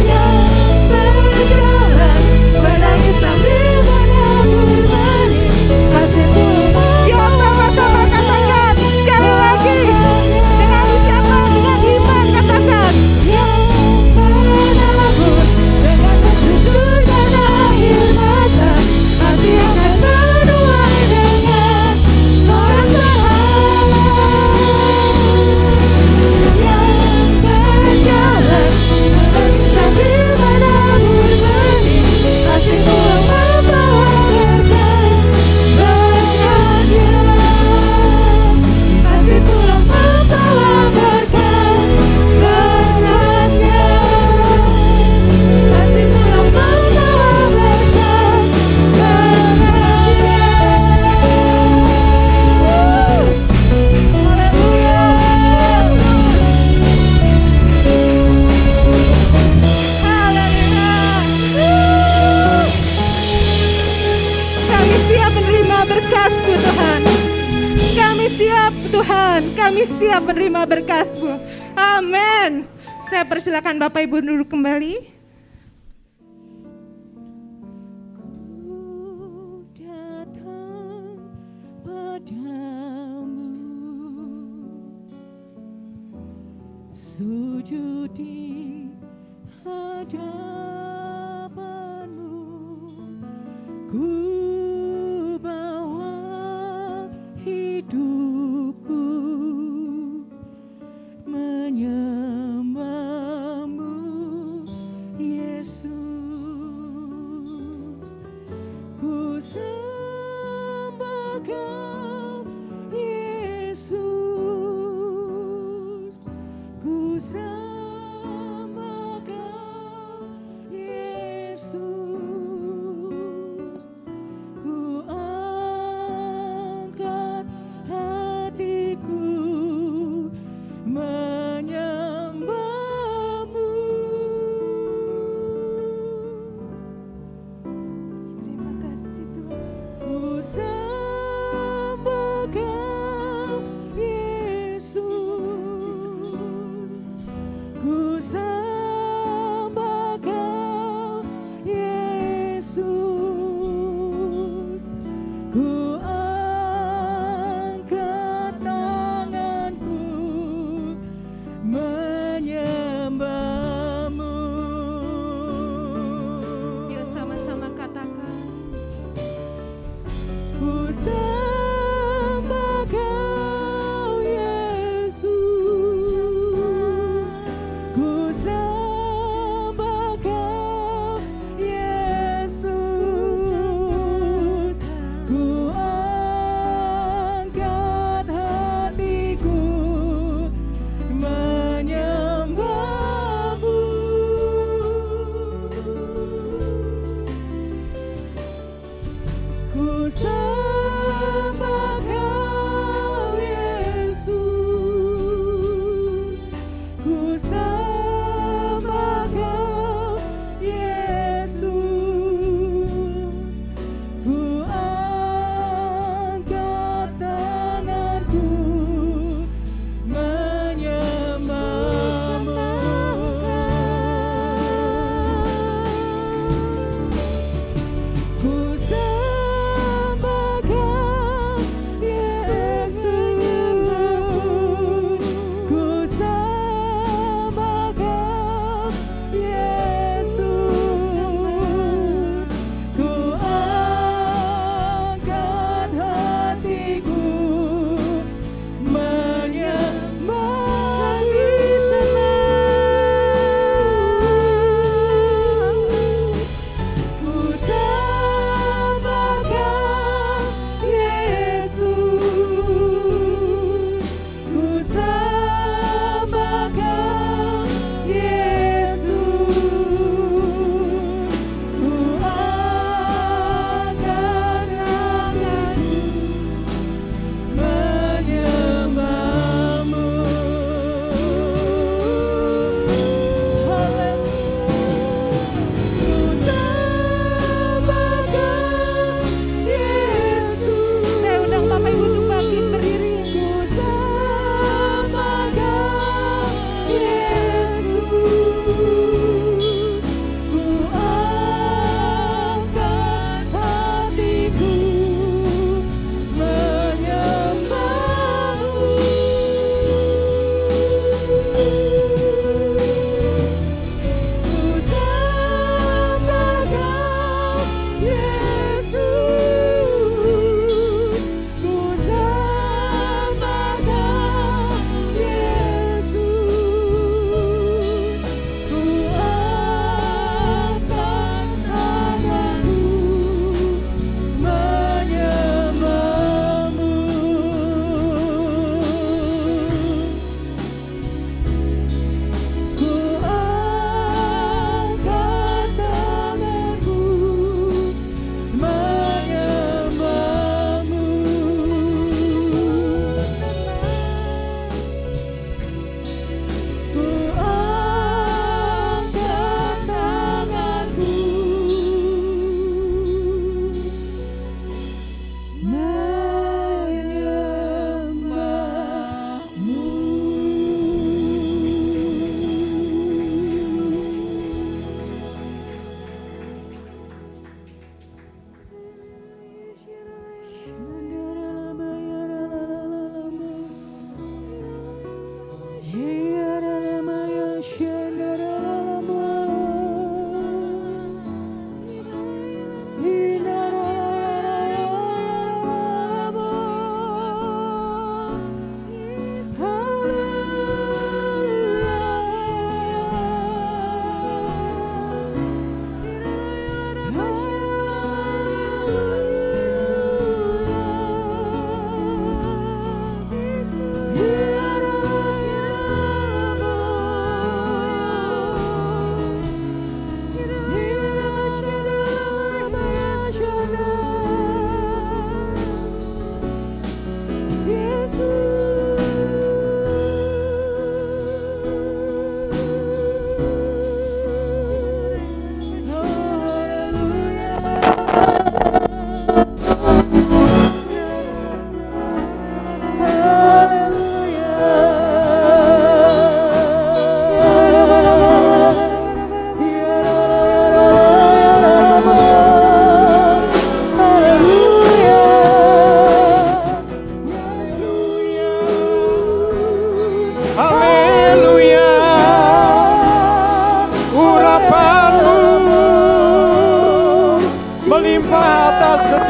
Yang berjalan menangis sambil menabur benih pasti pulang. Yuk sama-sama katakan sekali lagi dengan ucapan, dengan iman, katakan. Yang menabur dengan mencucurkan air mata pasti akan menuai dengan sorak-sorak. Yang berjalan menangis sambil menabur benih pasti pulang membawa berkat-berkatnya, pasti pulang membawa berkat-berkatnya, pasti pulang membawa berkat-berkatnya. Kami siap menerima berkas-Mu Tuhan. Kami siap Tuhan, kami siap menerima berkas-Mu. Amin. Saya persilakan Bapak Ibu duduk kembali. Ku datang padamu, sujud di hadapan-Mu, ku bawa hidupku menyembah-Mu, Yesus. Ku sembah Kau, Yesus. Ku sembah Kau,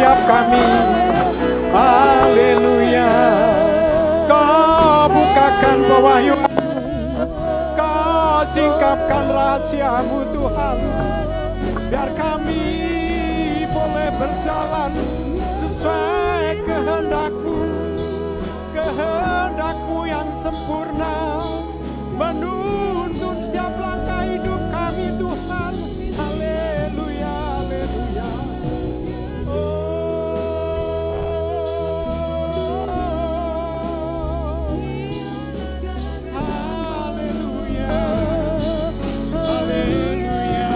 setiap kami. Haleluya. Kau bukakan pewahyuan, Kau singkapkan rahasiamu Tuhan, biar kami boleh berjalan sesuai kehendak-Mu, kehendak-Mu yang sempurna, menuntun setiap langkah hidup kami Tuhan. Haleluya, haleluya. Haleluya, haleluya.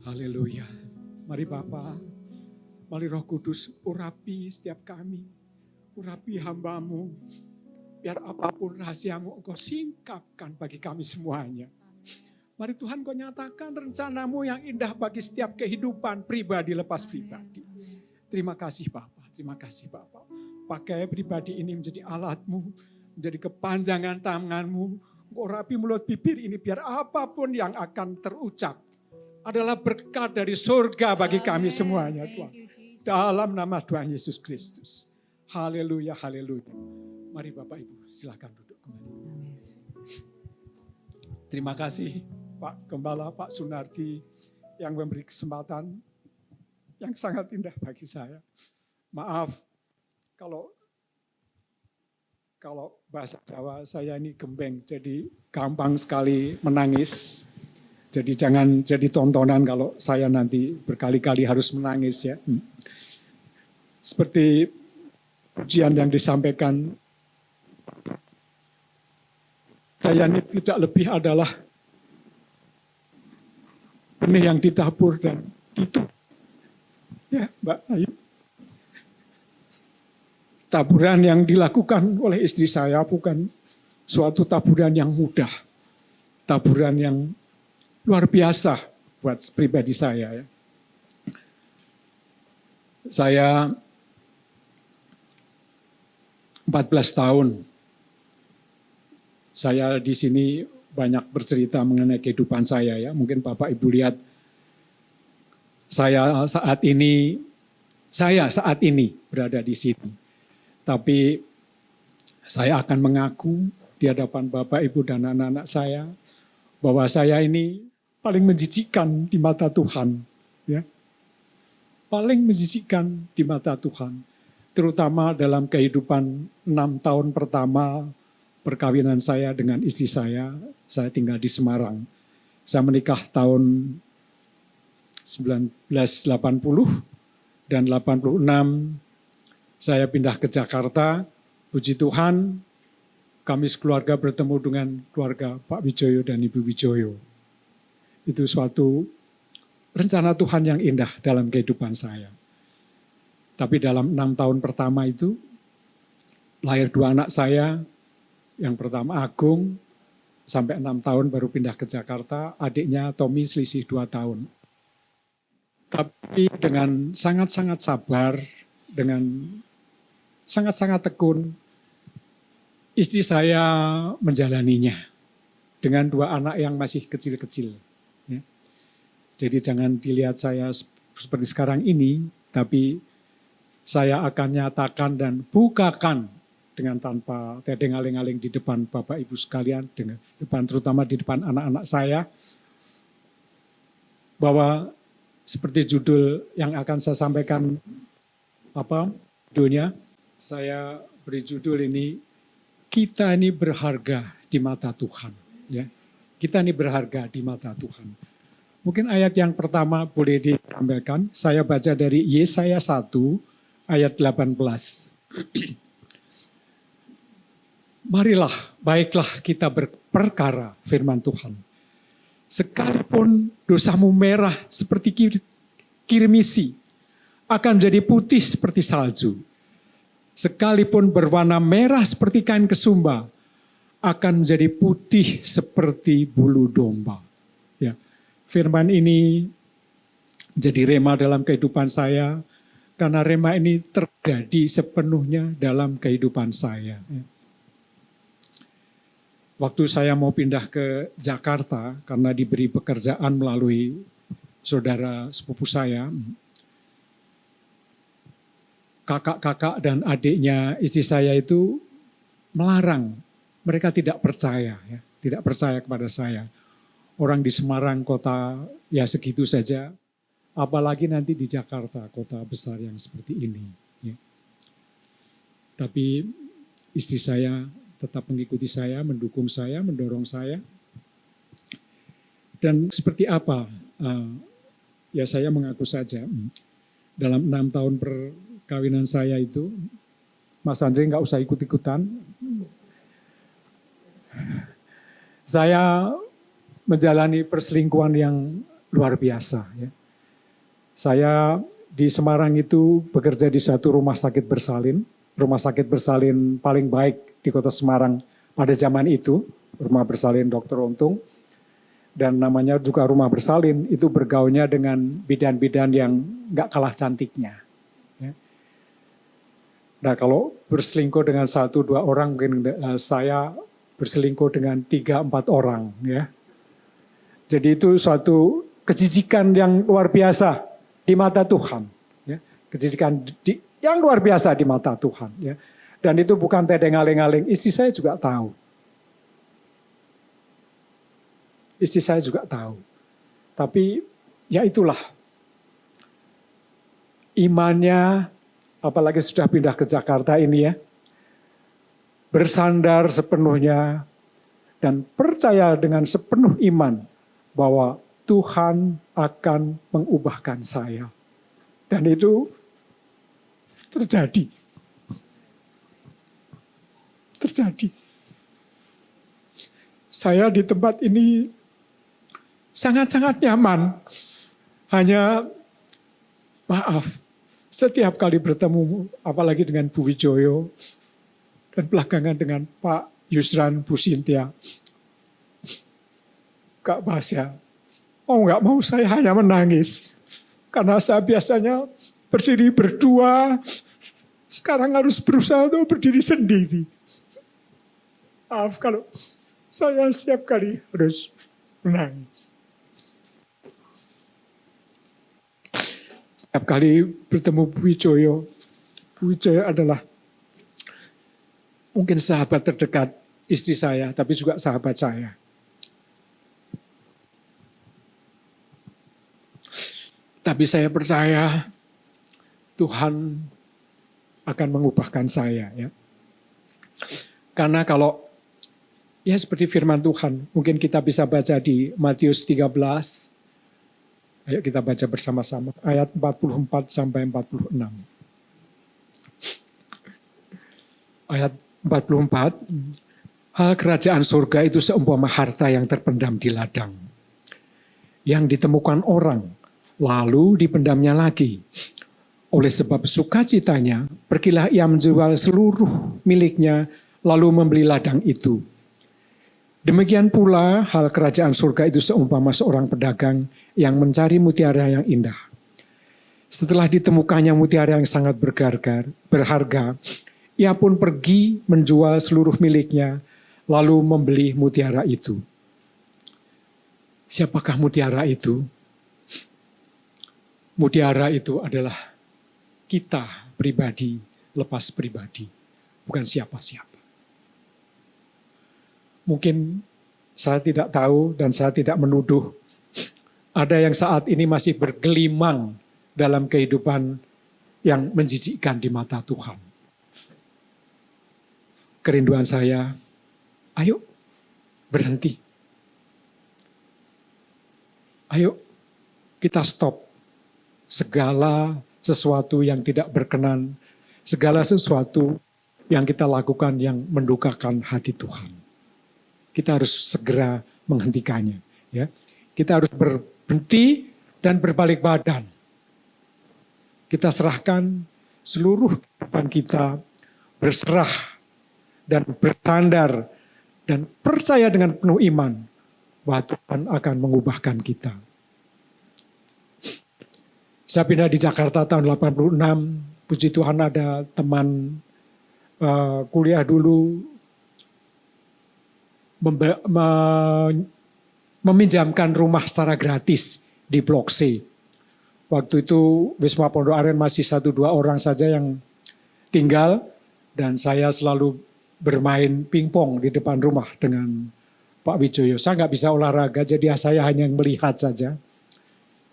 Haleluya. Mari Bapa, mari Roh Kudus urapi setiap kami, urapi hamba-Mu, biar apapun rahasia-Mu Engkau singkapkan bagi kami semuanya. Mari Tuhan Kau nyatakan rencana-Mu yang indah bagi setiap kehidupan pribadi lepas pribadi. Terima kasih Bapa, terima kasih Bapa. Pakai pribadi ini menjadi alat-Mu, menjadi kepanjangan tangan-Mu. Engkau urapi mulut bibir ini biar apapun yang akan terucap adalah berkat dari surga bagi kami semuanya Tuhan. Dalam nama Tuhan Yesus Kristus. Haleluya, haleluya. Mari Bapak Ibu silakan duduk kembali. Terima kasih Pak Gembala, Pak Sunardi yang memberi kesempatan yang sangat indah bagi saya. Maaf kalau bahasa Jawa saya ini gembeng, jadi gampang sekali menangis. Jadi jangan jadi tontonan kalau saya nanti berkali-kali harus menangis ya. Seperti pujian yang disampaikan, saya ini tidak lebih adalah benih yang ditabur dan itu. Ya Mbak Ayu. Taburan yang dilakukan oleh istri saya bukan suatu taburan yang mudah. Taburan yang luar biasa buat pribadi saya. Saya 14 tahun. Saya di sini banyak bercerita mengenai kehidupan saya ya. Mungkin Bapak Ibu lihat saya saat ini berada di sini. Tapi saya akan mengaku di hadapan Bapak Ibu dan anak-anak saya bahwa saya ini paling menjijikkan di mata Tuhan, ya. Paling menjijikkan di mata Tuhan, terutama dalam kehidupan 6 tahun pertama perkawinan saya dengan istri saya tinggal di Semarang. Saya menikah tahun 1980 dan 86 saya pindah ke Jakarta. Puji Tuhan, kami sekeluarga bertemu dengan keluarga Pak Wijoyo dan Ibu Wijoyo. Itu suatu rencana Tuhan yang indah dalam kehidupan saya. Tapi dalam 6 tahun pertama itu, lahir 2 anak saya. Yang pertama Agung, sampai 6 tahun baru pindah ke Jakarta. Adiknya Tommy selisih 2 tahun. Tapi dengan sangat-sangat sabar, dengan sangat-sangat tekun, istri saya menjalaninya dengan 2 anak yang masih kecil-kecil. Ya. Jadi jangan dilihat saya seperti sekarang ini, tapi saya akan nyatakan dan bukakan dengan tanpa tedeng aling-aling di depan Bapak Ibu sekalian, terutama di depan anak-anak saya, bahwa seperti judul yang akan saya sampaikan judulnya, saya beri judul ini, kita ini berharga di mata Tuhan. Ya. Kita ini berharga di mata Tuhan. Mungkin ayat yang pertama boleh ditampilkan. Saya baca dari Yesaya 1 ayat 18. Marilah, baiklah kita berperkara firman Tuhan. Sekalipun dosamu merah seperti kirmisi, akan menjadi putih seperti salju. Sekalipun berwarna merah seperti kain kesumba, akan menjadi putih seperti bulu domba. Ya. firman ini menjadi rema dalam kehidupan saya, karena rema ini terjadi sepenuhnya dalam kehidupan saya. Waktu saya mau pindah ke Jakarta, karena diberi pekerjaan melalui saudara sepupu saya, kakak-kakak dan adiknya istri saya itu melarang. Mereka tidak percaya, ya, tidak percaya kepada saya. Orang di Semarang kota ya segitu saja, apalagi nanti di Jakarta, kota besar yang seperti ini. Ya. Tapi istri saya tetap mengikuti saya, mendukung saya, mendorong saya. Dan seperti apa? Ya saya mengaku saja, dalam 6 tahun perkawinan saya itu, Mas Andre nggak usah ikut-ikutan. Saya menjalani perselingkuhan yang luar biasa. Ya. Saya di Semarang itu bekerja di satu rumah sakit bersalin paling baik di kota Semarang pada zaman itu, rumah bersalin Dr. Untung. Dan namanya juga rumah bersalin, itu bergaulnya dengan bidan-bidan yang nggak kalah cantiknya. Ya. Nah kalau berselingkuh dengan 1-2 orang, mungkin saya berselingkuh dengan 3-4 orang. Ya. Jadi itu suatu kejijikan yang luar biasa di mata Tuhan. Ya. Kejijikan yang luar biasa di mata Tuhan. Ya. Dan itu bukan tedeng-aling-aling, istri saya juga tahu. Istri saya juga tahu. Tapi ya itulah. Imannya, apalagi sudah pindah ke Jakarta ini ya. Bersandar sepenuhnya dan percaya dengan sepenuh iman bahwa Tuhan akan mengubahkan saya. Dan itu terjadi. Terjadi. Saya di tempat ini sangat-sangat nyaman. Hanya, maaf, setiap kali bertemu, apalagi dengan Bu Wijoyo, dan belakangan dengan Pak Yusran, Bu Sintia, Kak Basya, mau nggak mau saya hanya menangis. Karena saya biasanya berdiri berdua, sekarang harus berusaha untuk berdiri sendiri. Maaf kalau saya setiap kali harus menangis. Setiap kali bertemu Bu Wijoyo adalah mungkin sahabat terdekat istri saya, tapi juga sahabat saya. Tapi saya percaya Tuhan akan mengubahkan saya. Ya. Karena kalau, ya seperti firman Tuhan, mungkin kita bisa baca di Matius 13, ayo kita baca bersama-sama, ayat 44 sampai 46. Ayat 44, hal kerajaan surga itu seumpama harta yang terpendam di ladang, yang ditemukan orang, lalu dipendamnya lagi. Oleh sebab sukacitanya, pergilah ia menjual seluruh miliknya, lalu membeli ladang itu. Demikian pula hal kerajaan surga itu seumpama seorang pedagang yang mencari mutiara yang indah. Setelah ditemukannya mutiara yang sangat berharga, ia pun pergi menjual seluruh miliknya, lalu membeli mutiara itu. Siapakah mutiara itu? Mutiara itu adalah kita pribadi, lepas pribadi, bukan siapa-siapa. Mungkin saya tidak tahu dan saya tidak menuduh ada yang saat ini masih bergelimang dalam kehidupan yang menjijikkan di mata Tuhan. Kerinduan saya, ayo berhenti. Ayo kita stop segala sesuatu yang tidak berkenan, segala sesuatu yang kita lakukan yang mendukakan hati Tuhan. Kita harus segera menghentikannya. Ya. Kita harus berhenti dan berbalik badan. Kita serahkan seluruh kehidupan kita, berserah dan bersandar dan percaya dengan penuh iman bahwa Tuhan akan mengubahkan kita. Saya pindah di Jakarta tahun 86, puji Tuhan ada teman kuliah dulu meminjamkan rumah secara gratis di Blok C. Waktu itu Wisma Pondok Aren masih 1-2 orang saja yang tinggal, dan saya selalu bermain pingpong di depan rumah dengan Pak Wijoyo. Saya nggak bisa olahraga, jadi saya hanya melihat saja.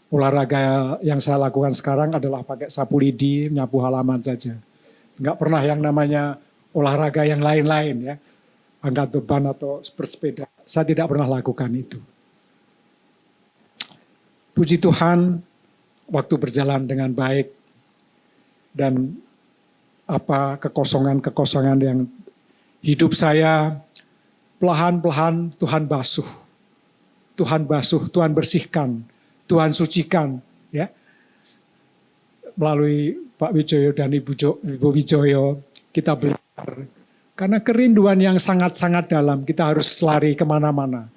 Olahraga yang saya lakukan sekarang adalah pakai sapu lidi, nyapu halaman saja. Nggak pernah yang namanya olahraga yang lain-lain ya. Angkat beban atau bersepeda. Saya tidak pernah lakukan itu. Puji Tuhan, waktu berjalan dengan baik. Dan kekosongan-kekosongan yang hidup saya, pelahan-pelahan Tuhan basuh. Tuhan basuh, Tuhan bersihkan, Tuhan sucikan. Ya. Melalui Pak Wijoyo dan Ibu Wijoyo, kita belajar. Karena kerinduan yang sangat-sangat dalam, kita harus lari kemana-mana.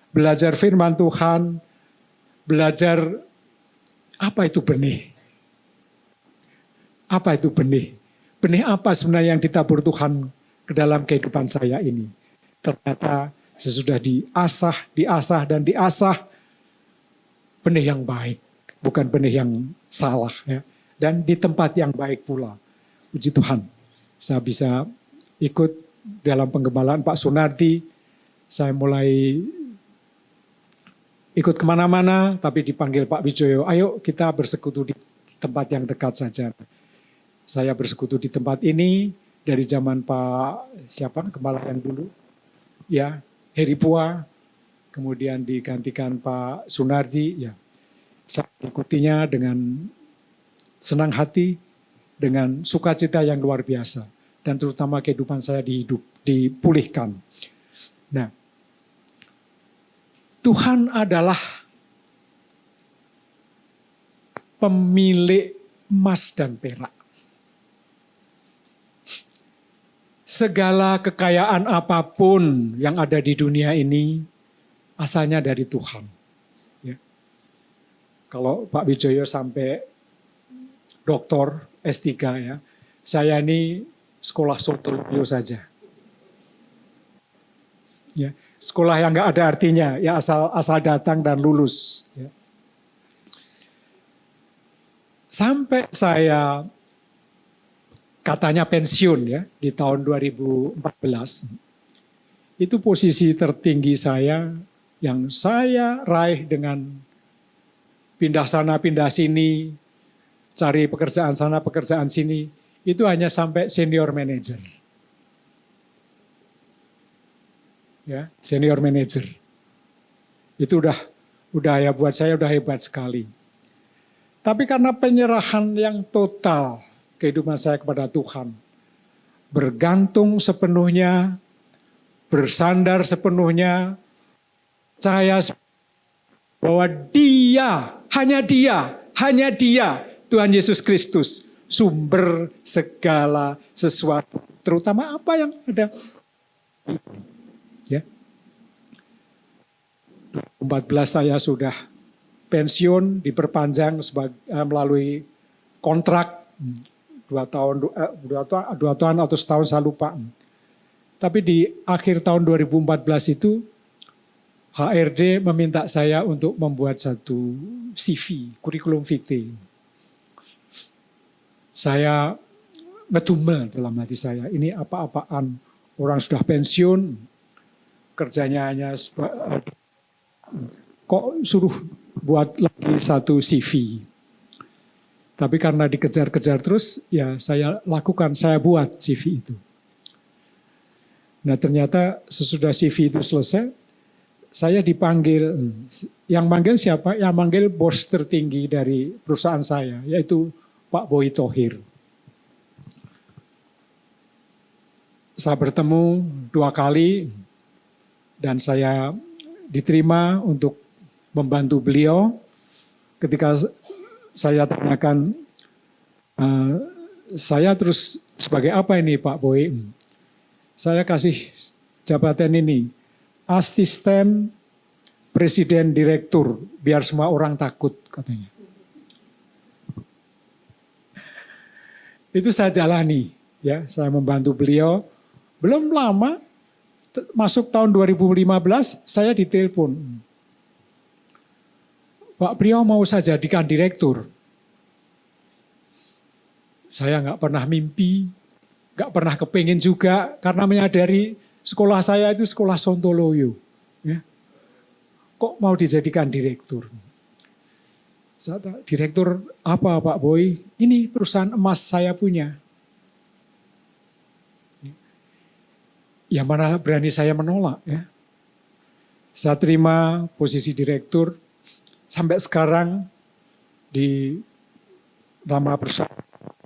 Belajar firman Tuhan, belajar apa itu benih. Apa itu benih? Benih apa sebenarnya yang ditabur Tuhan ke dalam kehidupan saya ini? Ternyata sesudah diasah, benih yang baik, bukan benih yang salah. Ya. Dan di tempat yang baik pula. Puji Tuhan, saya bisa ikut dalam penggembalaan Pak Sunardi. Saya mulai ikut kemana-mana, tapi dipanggil Pak Wijoyo, ayo kita bersekutu di tempat yang dekat saja. Saya bersekutu di tempat ini dari zaman Gembala yang dulu, ya, Heri Pua, kemudian digantikan Pak Sunardi, ya. Saya mengikutinya dengan senang hati, dengan sukacita yang luar biasa, dan terutama kehidupan saya dipulihkan. Nah, Tuhan adalah pemilik emas dan perak. Segala kekayaan apapun yang ada di dunia ini asalnya dari Tuhan. Ya. Kalau Pak Wijoyo sampai doktor S3 ya, saya ini sekolah sotologio saja. Ya, sekolah yang nggak ada artinya, ya asal datang dan lulus. Ya. Sampai saya katanya pensiun ya di tahun 2014, itu posisi tertinggi saya yang saya raih dengan pindah sana pindah sini, cari pekerjaan sana pekerjaan sini, itu hanya sampai senior manager. Ya, senior manager. Itu udah ya buat saya udah hebat sekali. Tapi karena penyerahan yang total kehidupan saya kepada Tuhan, bergantung sepenuhnya, bersandar sepenuhnya, percaya bahwa hanya dia, Tuhan Yesus Kristus, sumber segala sesuatu, terutama apa yang ada. Ya. 2014 saya sudah pensiun, diperpanjang melalui kontrak 2 tahun atau setahun saya lupa. Tapi di akhir tahun 2014 itu HRD meminta saya untuk membuat satu CV, kurikulum vitae. Saya ngedumel dalam hati saya, ini apa-apaan, orang sudah pensiun, kerjanya hanya kok suruh buat lagi satu CV. Tapi karena dikejar-kejar terus, ya saya lakukan, saya buat CV itu. Nah ternyata sesudah CV itu selesai, saya dipanggil. Yang manggil siapa? Yang manggil bos tertinggi dari perusahaan saya, yaitu Pak Boy Thohir. Saya bertemu 2 kali, dan saya diterima untuk membantu beliau. Ketika saya tanyakan, saya terus sebagai apa ini Pak Boy? Saya kasih jabatan ini, asisten presiden direktur, biar semua orang takut katanya. Itu saya jalani, ya. Saya membantu beliau. Belum lama, masuk tahun 2015, saya ditelepon. Pak Priyo mau saya jadikan direktur. Saya nggak pernah mimpi, nggak pernah kepingin juga, karena menyadari sekolah saya itu sekolah Sontoloyo. Ya. Kok mau dijadikan direktur? Direktur apa Pak Boy? Ini perusahaan emas saya punya. Ya mana berani saya menolak ya. Saya terima posisi direktur sampai sekarang di nama perusahaan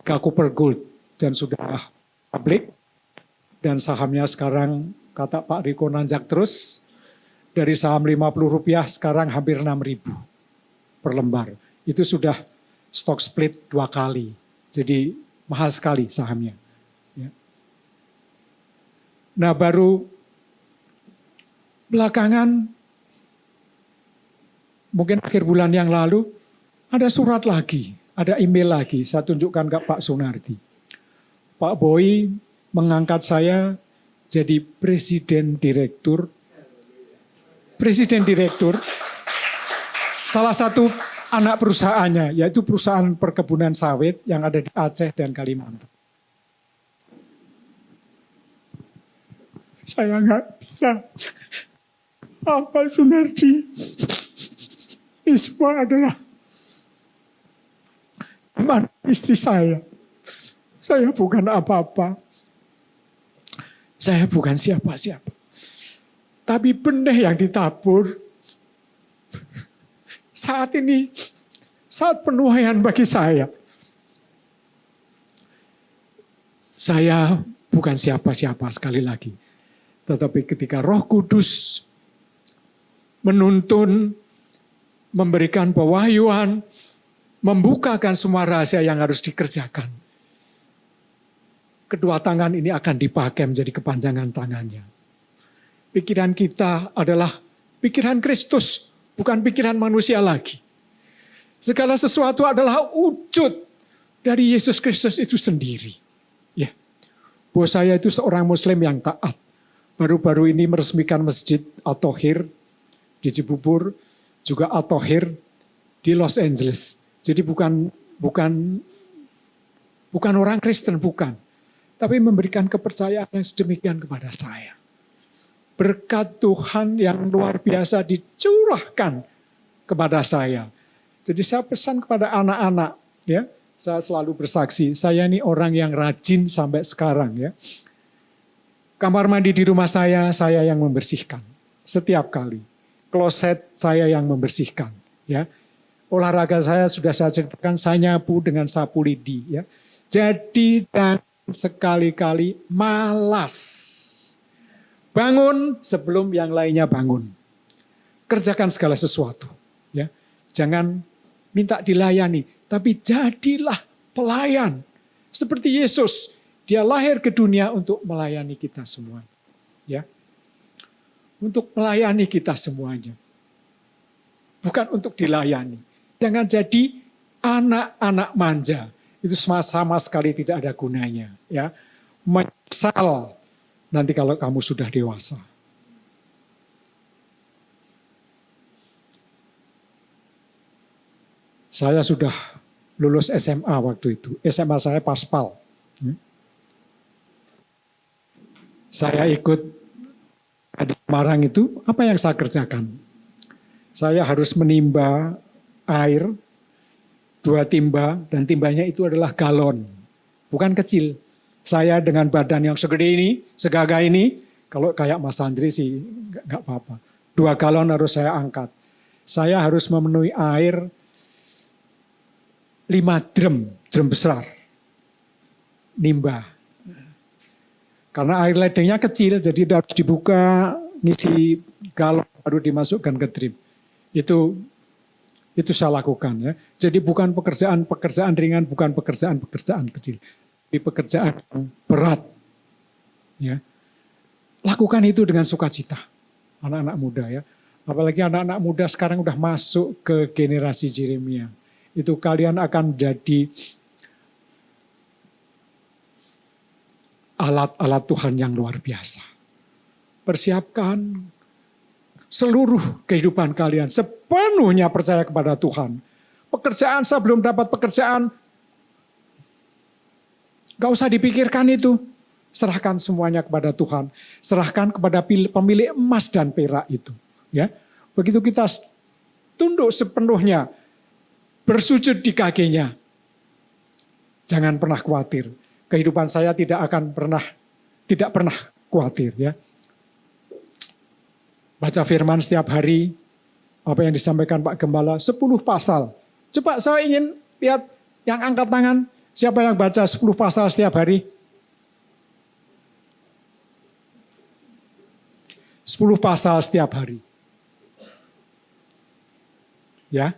Cooper Gold dan sudah publik dan sahamnya sekarang kata Pak Riko nanjak terus dari saham Rp50 sekarang hampir 6.000 per lembar. Itu sudah stock split 2 kali. Jadi mahal sekali sahamnya. Ya. Nah baru belakangan, mungkin akhir bulan yang lalu, ada surat lagi, ada email lagi, saya tunjukkan ke Pak Sunardi. Pak Boy mengangkat saya jadi presiden direktur salah satu anak perusahaannya, yaitu perusahaan perkebunan sawit yang ada di Aceh dan Kalimantan. Saya nggak bisa. Apa Sunardi? Ini semua adalah teman istri saya. Saya bukan apa-apa. Saya bukan siapa-siapa. Tapi benih yang ditabur saat ini, saat penuaian bagi saya. Saya bukan siapa-siapa sekali lagi. Tetapi ketika Roh Kudus menuntun, memberikan pewahyuan, membukakan semua rahasia yang harus dikerjakan. Kedua tangan ini akan dipakai menjadi kepanjangan tangannya. Pikiran kita adalah pikiran Kristus, bukan pikiran manusia lagi. Segala sesuatu adalah wujud dari Yesus Kristus itu sendiri. Ya, bos saya itu seorang Muslim yang taat. Baru-baru ini meresmikan masjid At-Thohir di Cibubur, juga At-Thohir di Los Angeles. Jadi bukan orang Kristen, bukan. Tapi memberikan kepercayaan yang sedemikian kepada saya. Berkat Tuhan yang luar biasa dicurahkan kepada saya. Jadi saya pesan kepada anak-anak, ya, saya selalu bersaksi, saya ini orang yang rajin sampai sekarang, ya. Kamar mandi di rumah saya yang membersihkan setiap kali. Kloset saya yang membersihkan, ya. Olahraga saya sudah saya ceritakan, saya nyapu dengan sapu lidi, ya. Jadi dan sekali-kali malas. Bangun sebelum yang lainnya bangun. Kerjakan segala sesuatu. Ya. Jangan minta dilayani, tapi jadilah pelayan. Seperti Yesus, dia lahir ke dunia untuk melayani kita semua. Ya. Untuk melayani kita semuanya. Bukan untuk dilayani. Jangan jadi anak-anak manja. Itu sama sekali tidak ada gunanya. Ya. Menyesal nanti kalau kamu sudah dewasa. Saya sudah lulus SMA waktu itu. SMA saya Paspal. Saya ikut di Semarang itu, apa yang saya kerjakan? Saya harus menimba air, 2 timba, dan timbanya itu adalah galon. Bukan kecil. Saya dengan badan yang segede ini, segagah ini, kalau kayak Mas Andri sih nggak apa-apa. 2 galon harus saya angkat. Saya harus memenuhi air 5 drum besar. Nimba. Karena air ledengnya kecil, jadi harus dibuka, ngisi galon, baru dimasukkan ke drum. Itu saya lakukan, ya. Jadi bukan pekerjaan ringan, bukan pekerjaan kecil. Tapi pekerjaan yang berat. Ya. Lakukan itu dengan sukacita, anak-anak muda, ya. Apalagi anak-anak muda sekarang udah masuk ke generasi Jeremia. Itu kalian akan jadi alat-alat Tuhan yang luar biasa. Persiapkan seluruh kehidupan kalian sepenuhnya percaya kepada Tuhan. Pekerjaan saya belum dapat pekerjaan, gak usah dipikirkan itu. Serahkan semuanya kepada Tuhan. Serahkan kepada pemilik emas dan perak itu. Ya, begitu kita tunduk sepenuhnya, bersujud di kakinya, jangan pernah khawatir. Kehidupan saya tidak pernah khawatir. Ya, baca firman setiap hari, apa yang disampaikan Pak Gembala, 10 pasal. Coba saya ingin lihat yang angkat tangan, siapa yang baca 10 pasal setiap hari? 10 pasal setiap hari. Ya,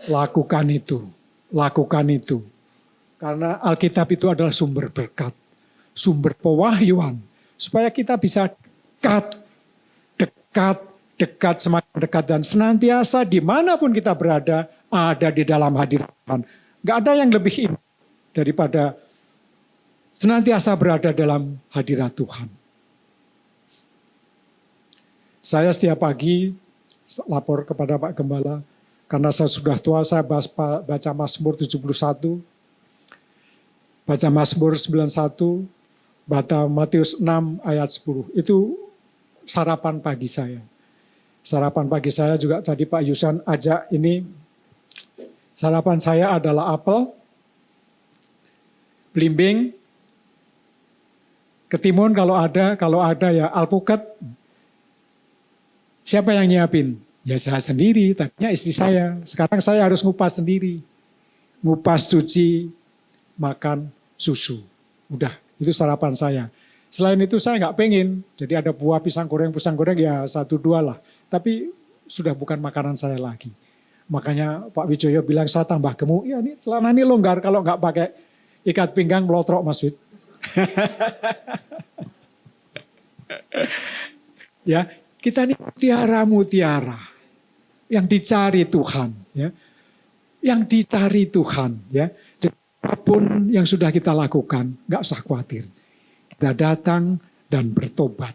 lakukan itu. Karena Alkitab itu adalah sumber berkat, sumber pewahyuan, supaya kita bisa dekat, semakin dekat, dan senantiasa dimanapun kita berada, ada di dalam hadirat Tuhan. Gak ada yang lebih indah daripada senantiasa berada dalam hadirat Tuhan. Saya setiap pagi lapor kepada Pak Gembala, karena saya sudah tua, saya baca Mazmur 71, baca Mazmur 91, baca Matius 6 ayat 10. Itu sarapan pagi saya. Sarapan pagi saya juga tadi Pak Yusan ajak ini, sarapan saya adalah apel, belimbing, ketimun kalau ada ya alpukat. Siapa yang nyiapin? Ya saya sendiri, tadinya istri saya. Sekarang saya harus ngupas sendiri. Ngupas, cuci, makan, susu. Udah, itu sarapan saya. Selain itu saya nggak pengen. Jadi ada buah pisang goreng ya 1-2 lah. Tapi sudah bukan makanan saya lagi. Makanya Pak Wijoyo bilang saya tambah gemuk. Ya ini celana ini longgar kalau nggak pakai ikat pinggang melotrok Mas Wid. Ya. Kita ini mutiara-mutiara yang dicari Tuhan, ya. Yang dicari Tuhan, ya. Jadi apapun yang sudah kita lakukan, nggak usah khawatir. Kita datang dan bertobat.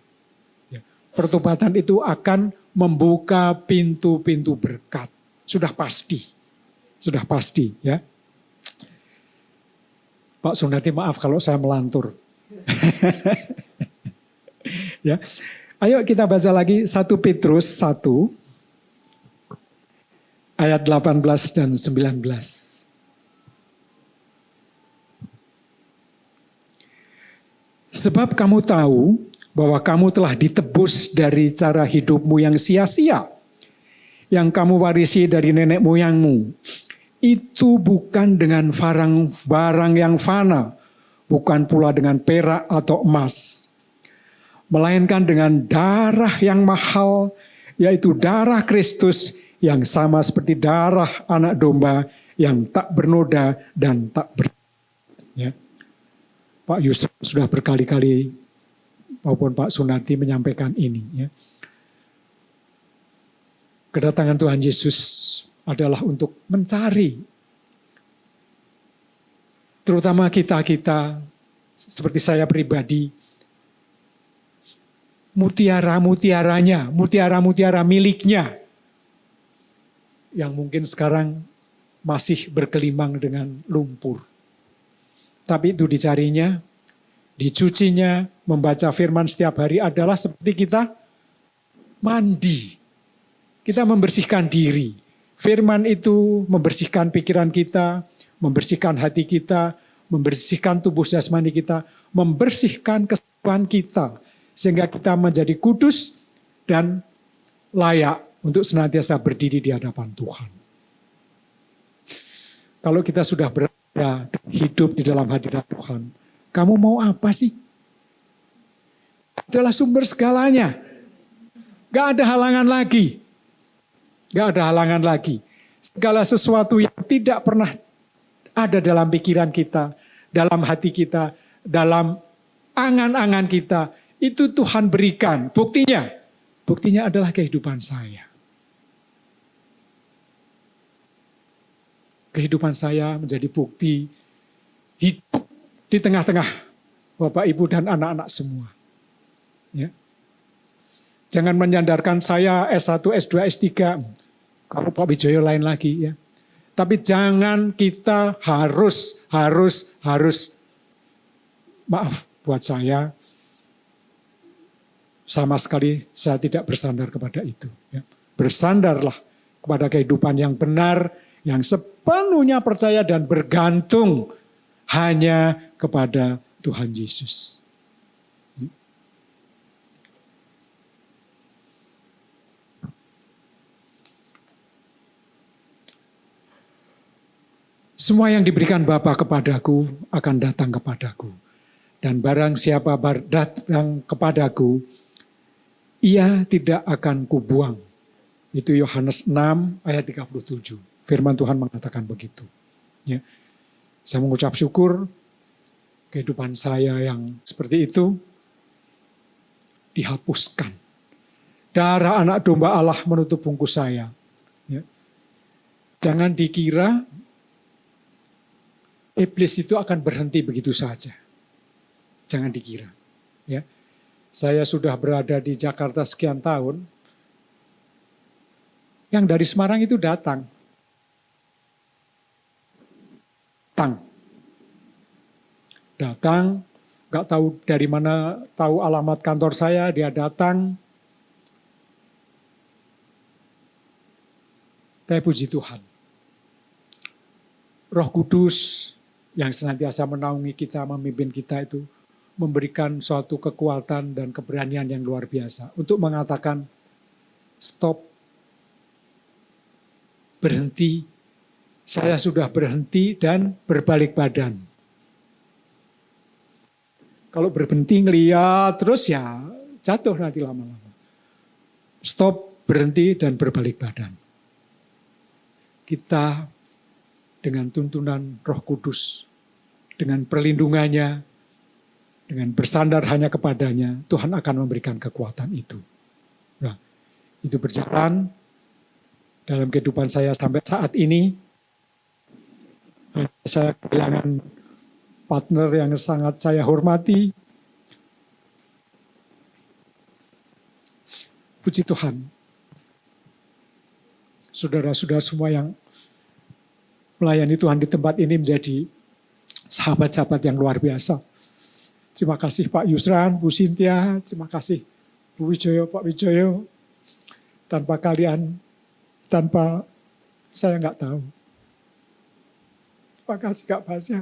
Ya. Pertobatan itu akan membuka pintu-pintu berkat. Sudah pasti, ya. Pak Sunati, maaf kalau saya melantur. Ya. Ayo kita baca lagi 1 Petrus 1 ayat 18 dan 19. Sebab kamu tahu bahwa kamu telah ditebus dari cara hidupmu yang sia-sia, yang kamu warisi dari nenek moyangmu. Itu bukan dengan barang yang fana, bukan pula dengan perak atau emas, melainkan dengan darah yang mahal, yaitu darah Kristus yang sama seperti darah anak domba yang tak bernoda dan tak ya. Pak Yusuf sudah berkali-kali maupun Pak Sunarti menyampaikan ini. Ya. Kedatangan Tuhan Yesus adalah untuk mencari, terutama kita seperti saya pribadi, mutiara-mutiaranya, mutiara-mutiara miliknya yang mungkin sekarang masih bergelimang dengan lumpur. Tapi itu dicarinya, dicucinya, membaca firman setiap hari adalah seperti kita mandi. Kita membersihkan diri. Firman itu membersihkan pikiran kita, membersihkan hati kita, membersihkan tubuh jasmani kita, membersihkan keseluruhan kita, sehingga kita menjadi kudus dan layak untuk senantiasa berdiri di hadapan Tuhan. Kalau kita sudah berada hidup di dalam hadirat Tuhan, kamu mau apa sih? Adalah sumber segalanya. Gak ada halangan lagi. Gak ada halangan lagi. Segala sesuatu yang tidak pernah ada dalam pikiran kita, dalam hati kita, dalam angan-angan kita, itu Tuhan berikan. Buktinya adalah kehidupan saya. Kehidupan saya menjadi bukti hidup di tengah-tengah Bapak, Ibu, dan anak-anak semua. Ya. Jangan menyandarkan saya S1, S2, S3. Kalau Pak Wijoyo lain lagi ya. Tapi jangan kita harus, maaf buat saya, sama sekali saya tidak bersandar kepada itu. Ya. Bersandarlah kepada kehidupan yang benar, yang sepenuhnya percaya dan bergantung hanya kepada Tuhan Yesus. Semua yang diberikan Bapa kepadaku akan datang kepadaku. Dan barang siapa datang kepadaku, ia tidak akan kubuang. Itu Yohanes 6 ayat 37. Firman Tuhan mengatakan begitu. Ya. Saya mengucap syukur kehidupan saya yang seperti itu dihapuskan. Darah anak domba Allah menutup bungkus saya. Ya. Jangan dikira iblis itu akan berhenti begitu saja. Jangan dikira. Ya. Saya sudah berada di Jakarta sekian tahun. Yang dari Semarang itu datang. Datang, gak tahu dari mana, tahu alamat kantor saya, dia datang. Tapi puji Tuhan. Roh Kudus yang senantiasa menaungi kita, memimpin kita itu memberikan suatu kekuatan dan keberanian yang luar biasa untuk mengatakan stop, berhenti, saya sudah berhenti dan berbalik badan. Kalau berhenti ngeliat terus ya jatuh nanti lama-lama. Stop, berhenti dan berbalik badan. Kita dengan tuntunan Roh Kudus, dengan perlindungannya, dengan bersandar hanya kepadanya, Tuhan akan memberikan kekuatan itu. Nah, itu berjalan dalam kehidupan saya sampai saat ini. Saya kehilangan partner yang sangat saya hormati. Puji Tuhan. Saudara-saudara semua yang melayani Tuhan di tempat ini menjadi sahabat-sahabat yang luar biasa. Terima kasih Pak Yusran, Bu Sintia, terima kasih Bu Wijoyo, Pak Wijoyo. Tanpa kalian, tanpa saya nggak tahu. Terima kasih Kak Basya.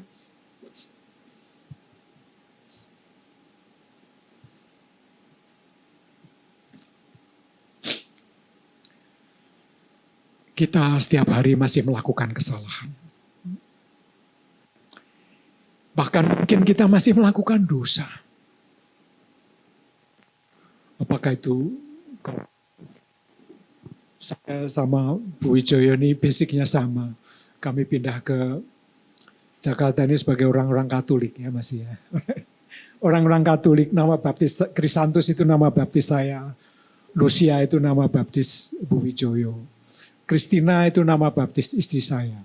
Kita setiap hari masih melakukan kesalahan. Bahkan mungkin kita masih melakukan dosa. Apakah itu saya sama Bu Wijoyo ini basicnya sama. Kami pindah ke Jakarta ini sebagai orang-orang Katolik ya masih ya. Orang-orang Katolik, nama baptis Krisantus itu nama baptis saya. Lucia itu nama baptis Bu Wijoyo. Kristina itu nama baptis istri saya.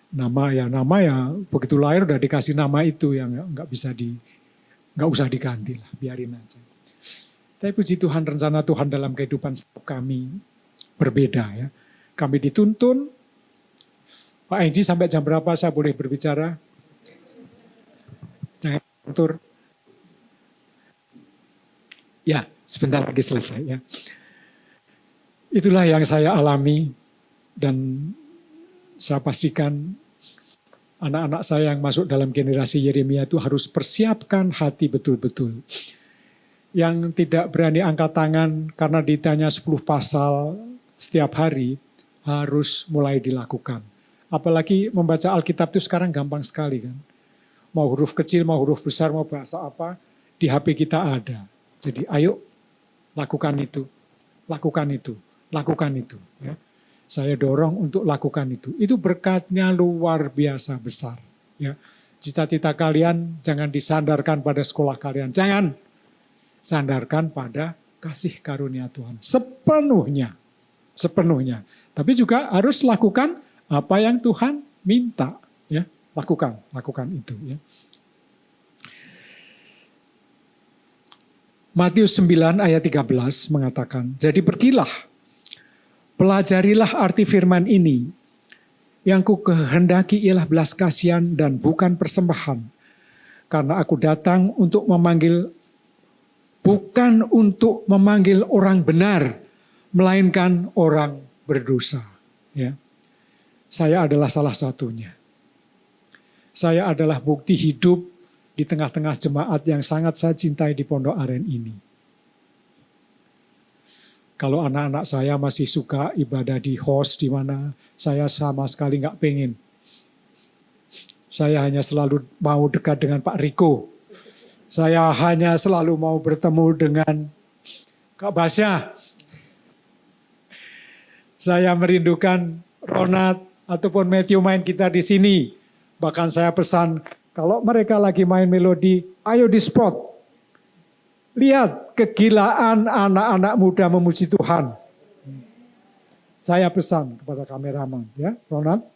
Nama ya begitu lahir udah dikasih nama itu yang nggak usah diganti lah, biarin aja. Tapi puji Tuhan, rencana Tuhan dalam kehidupan kami berbeda ya. Kami dituntun. Pak Enji sampai jam berapa saya boleh berbicara? Jangan atur. Ya, sebentar lagi selesai ya. Itulah yang saya alami dan saya pastikan anak-anak saya yang masuk dalam generasi Yeremia itu harus persiapkan hati betul-betul. Yang tidak berani angkat tangan karena ditanya 10 pasal setiap hari harus mulai dilakukan. Apalagi membaca Alkitab itu sekarang gampang sekali kan. Mau huruf kecil, mau huruf besar, mau bahasa apa, di HP kita ada. Jadi ayo lakukan itu, lakukan itu. Lakukan itu. Ya. Saya dorong untuk lakukan itu. Itu berkatnya luar biasa besar. Ya. Cita-cita kalian jangan disandarkan pada sekolah kalian. Jangan. Sandarkan pada kasih karunia Tuhan. Sepenuhnya. Sepenuhnya. Tapi juga harus lakukan apa yang Tuhan minta. Ya. Lakukan itu. Ya. Matius 9 ayat 13 mengatakan, jadi pergilah, pelajarilah arti firman ini, yang ku kehendaki ialah belas kasihan dan bukan persembahan. Karena aku datang untuk memanggil, bukan untuk memanggil orang benar, melainkan orang berdosa. Ya. Saya adalah salah satunya. Saya adalah bukti hidup di tengah-tengah jemaat yang sangat saya cintai di Pondok Aren ini. Kalau anak-anak saya masih suka ibadah di host di mana, saya sama sekali nggak pengen. Saya hanya selalu mau dekat dengan Pak Riko. Saya hanya selalu mau bertemu dengan Kak Basya. Saya merindukan Ronald ataupun Matthew main kita di sini. Bahkan saya pesan, kalau mereka lagi main melodi, ayo di spot. Lihat kegilaan anak-anak muda memuji Tuhan. Saya pesan kepada kameraman, ya, Ronald.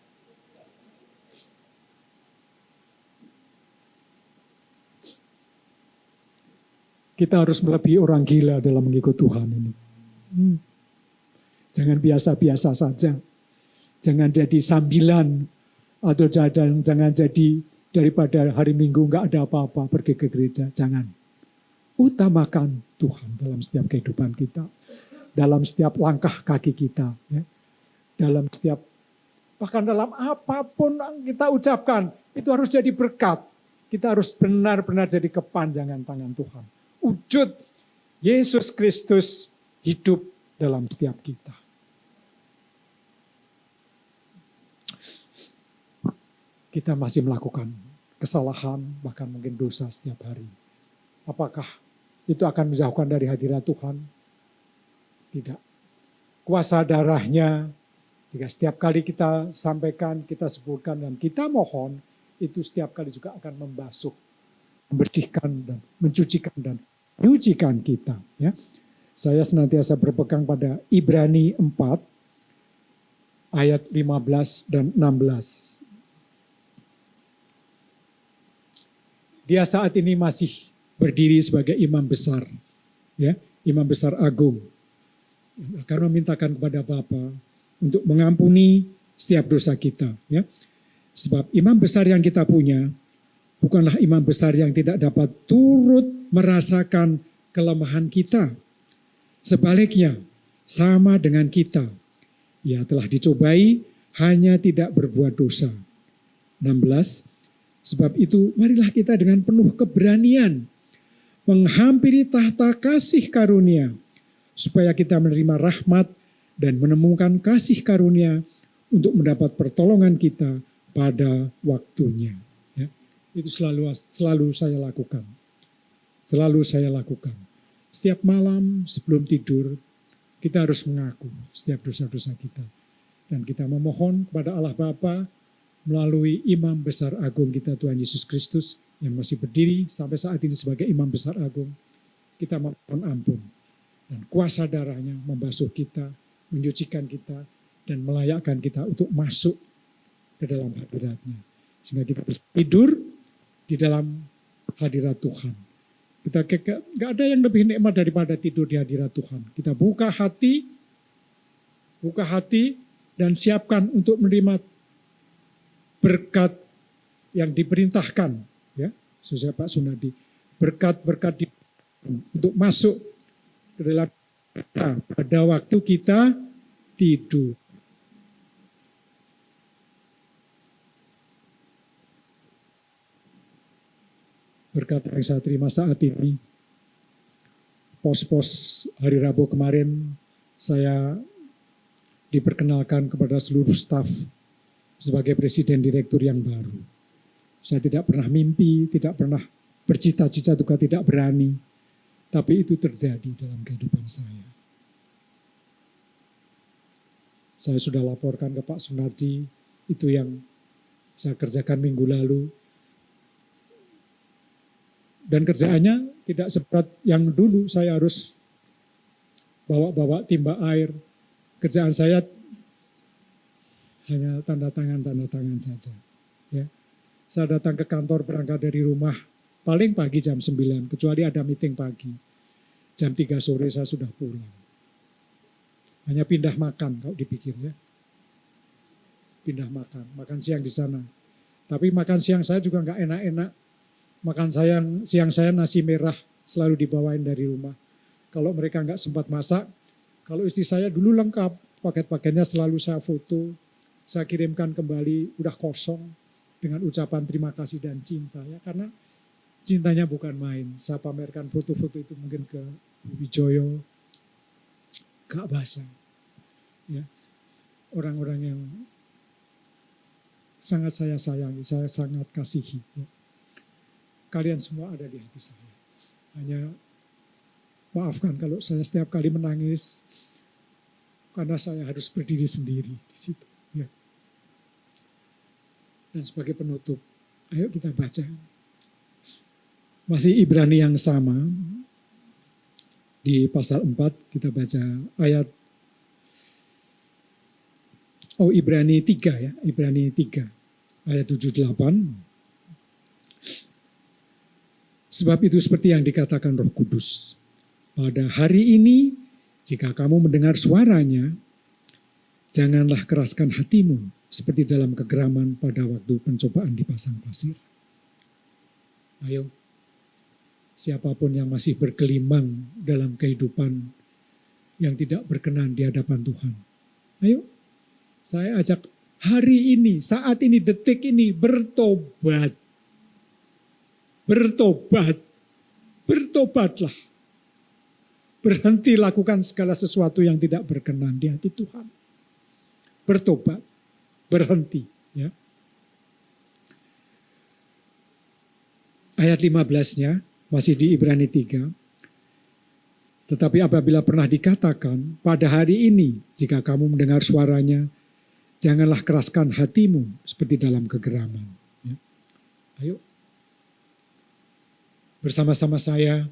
Kita harus melebihi orang gila dalam mengikut Tuhan ini. Jangan biasa-biasa saja. Jangan jadi sambilan atau jangan jadi daripada hari Minggu nggak ada apa-apa pergi ke gereja. Jangan. Utamakan Tuhan dalam setiap kehidupan kita, dalam setiap langkah kaki kita, ya. Dalam setiap, bahkan dalam apapun yang kita ucapkan, itu harus jadi berkat. Kita harus benar-benar jadi kepanjangan tangan Tuhan. Wujud Yesus Kristus hidup dalam setiap kita. Kita masih melakukan kesalahan, bahkan mungkin dosa setiap hari. Apakah itu akan menjauhkan dari hadirat Tuhan? Tidak. Kuasa darahnya, jika setiap kali kita sampaikan, kita sebutkan, dan kita mohon, itu setiap kali juga akan membasuh, membersihkan, dan mencucikan, dan menyucikan kita. Ya. Saya senantiasa berpegang pada Ibrani 4, ayat 15 dan 16. Dia saat ini masih berdiri sebagai imam besar, ya, imam besar agung. Akan memintakan kepada Bapa untuk mengampuni setiap dosa kita, ya. Sebab imam besar yang kita punya bukanlah imam besar yang tidak dapat turut merasakan kelemahan kita. Sebaliknya, sama dengan kita. Ia telah dicobai, hanya tidak berbuat dosa. 16. Sebab itu, marilah kita dengan penuh keberanian menghampiri tahta kasih karunia, supaya kita menerima rahmat dan menemukan kasih karunia untuk mendapat pertolongan kita pada waktunya. Ya, itu selalu saya lakukan. Selalu saya lakukan. Setiap malam sebelum tidur, kita harus mengaku setiap dosa-dosa kita. Dan kita memohon kepada Allah Bapa melalui imam besar agung kita Tuhan Yesus Kristus yang masih berdiri sampai saat ini sebagai imam besar agung. Kita memohon ampun. Dan kuasa darahnya membasuh kita, menyucikan kita, dan melayakkan kita untuk masuk ke dalam hadirat-Nya. Sehingga kita bisa tidur di dalam hadirat Tuhan. Kita gak ada yang lebih nikmat daripada tidur di hadirat Tuhan. Kita buka hati dan siapkan untuk menerima berkat yang diperintahkan, ya, sesuai Pak Sunadi, berkat-berkat untuk masuk ke dalam kita pada waktu kita tidur. Berkat yang saya terima saat ini, pos-pos hari Rabu kemarin, saya diperkenalkan kepada seluruh staf sebagai presiden direktur yang baru. Saya tidak pernah mimpi, tidak pernah bercita-cita, juga tidak berani. Tapi itu terjadi dalam kehidupan saya. Saya sudah laporkan ke Pak Sunardi, itu yang saya kerjakan minggu lalu. Dan kerjaannya tidak seberat yang dulu, saya harus bawa-bawa timba air. Kerjaan saya hanya tanda tangan saja. Ya. Saya datang ke kantor berangkat dari rumah paling pagi jam 9, kecuali ada meeting pagi. Jam 3 sore saya sudah pulang. Hanya pindah makan kalau dipikir ya. Pindah makan siang di sana. Tapi makan siang saya juga nggak enak-enak. Siang saya nasi merah selalu dibawain dari rumah. Kalau mereka nggak sempat masak, kalau istri saya dulu lengkap, paket-paketnya selalu saya foto, saya kirimkan kembali, udah kosong, dengan ucapan terima kasih dan cinta ya, karena cintanya bukan main. Saya pamerkan foto-foto itu mungkin ke Wijoyo, Kak Basa, ya, orang-orang yang sangat saya sayangi, saya sangat kasihi. Ya. Kalian semua ada di hati saya. Hanya maafkan kalau saya setiap kali menangis karena saya harus berdiri sendiri di situ. Ya. Dan sebagai penutup, ayo kita baca. Masih Ibrani yang sama, di pasal 4 kita baca ayat, Ibrani 3 ya, Ibrani 3 ayat 7-8. Sebab itu seperti yang dikatakan Roh Kudus, pada hari ini jika kamu mendengar suaranya, janganlah keraskan hatimu seperti dalam kegeraman pada waktu pencobaan di pasang pasir. Ayo, siapapun yang masih bergelimang dalam kehidupan yang tidak berkenan di hadapan Tuhan, ayo, saya ajak hari ini, saat ini, detik ini, bertobat. Bertobatlah. Berhenti lakukan segala sesuatu yang tidak berkenan di hati Tuhan. Bertobat, berhenti. Ya. Ayat 15-nya, masih di Ibrani 3. Tetapi apabila pernah dikatakan, pada hari ini, jika kamu mendengar suaranya, janganlah keraskan hatimu seperti dalam kegeraman. Ya. Ayo, bersama-sama saya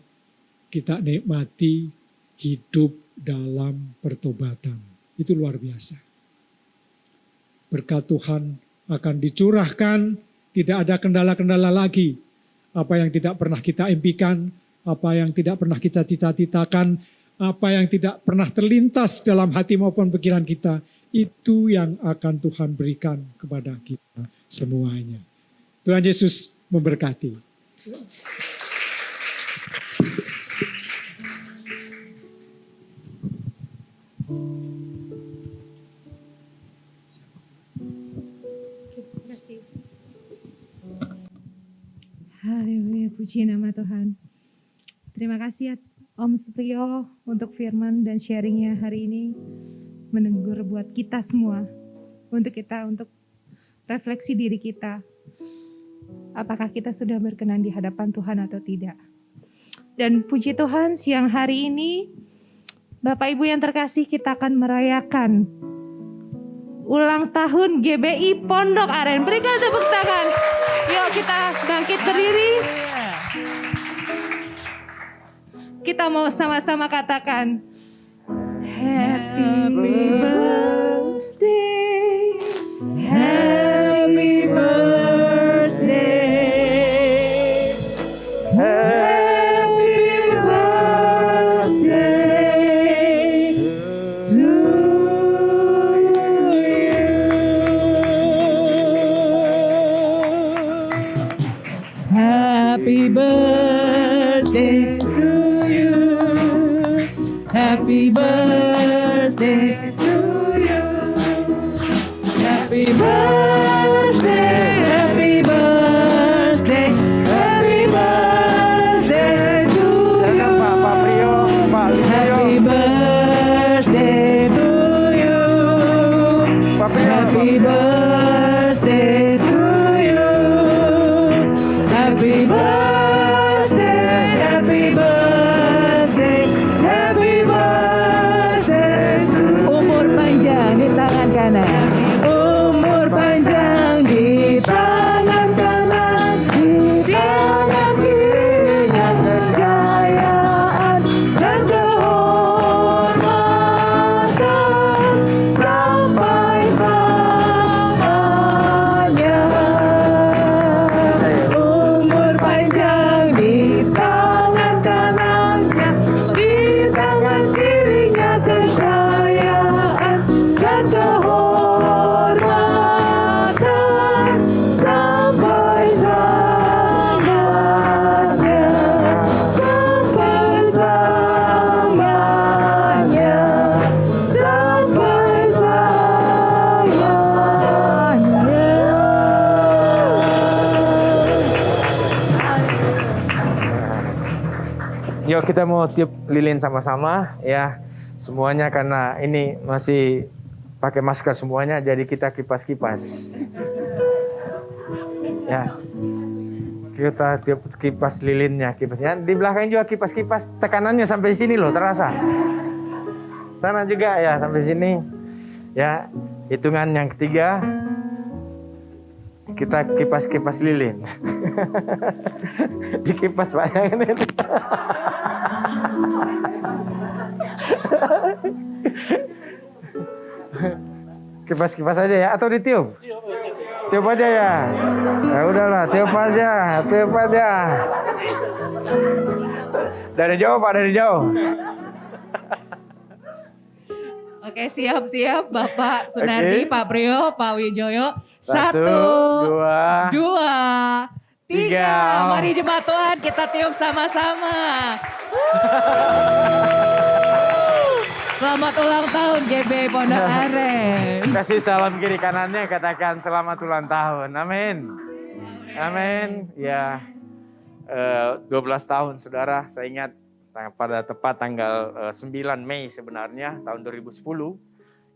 kita nikmati hidup dalam pertobatan. Itu luar biasa. Berkat Tuhan akan dicurahkan, tidak ada kendala-kendala lagi. Apa yang tidak pernah kita impikan, apa yang tidak pernah kita cita-citakan, apa yang tidak pernah terlintas dalam hati maupun pikiran kita, itu yang akan Tuhan berikan kepada kita semuanya. Tuhan Yesus memberkati. Haleluya, puji nama Tuhan. Terima kasih ya Om Supriyo untuk firman dan sharingnya hari ini, menegur buat kita semua, untuk refleksi diri kita. Apakah kita sudah berkenan di hadapan Tuhan atau tidak? Dan puji Tuhan, siang hari ini Bapak Ibu yang terkasih, kita akan merayakan ulang tahun GBI Pondok Aren. Berikan tepuk tangan. Yuk kita bangkit berdiri. Kita mau sama-sama katakan Happy birthday, happy birthday, happy birthday to you. Happy birthday to you. Happy birthday to you. Happy birthday, happy birthday, happy birthday to you. Happy birthday to you. Happy birthday to you. Happy birthday, happy birthday, happy birthday. Yuk kita mau tiup lilin sama-sama ya. Semuanya karena ini masih pakai masker semuanya, jadi kita kipas-kipas. Ya. Kita tiup kipas lilinnya, kipasnya. Di belakang juga kipas-kipas, tekanannya sampai sini loh, terasa. Sana juga ya sampai sini. Ya, hitungan yang ketiga. Kita kipas-kipas lilin. Dikipas bayangin itu. Kipas-kipas aja ya atau ditiup? Tiup aja ya. Ya udahlah, tiup aja, tiup aja. Dari jauh Pak, dari jauh. Oke, siap-siap Bapak Sunardi, Oke. Pak Priyo, Pak Wijoyo. Satu, dua, tiga. tiga. Mari jemaat Tuhan kita tiup sama-sama. Selamat ulang tahun GB Pondok Aren. Kasih salam kiri kanannya, katakan selamat ulang tahun. Amin. Amin. Ya, 12 tahun saudara, saya ingat pada tepat tanggal 9 Mei sebenarnya tahun 2010.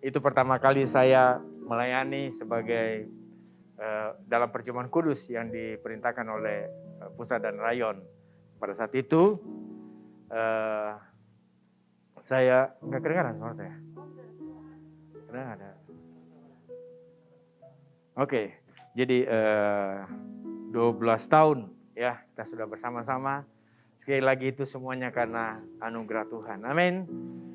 Itu pertama kali saya melayani sebagai dalam perjamuan kudus yang diperintahkan oleh pusat dan rayon. Pada saat itu saya nggak kedengaran suara saya. Kedengaran. Oke, jadi 12 tahun ya kita sudah bersama-sama. Sekali lagi itu semuanya karena anugerah Tuhan. Amin.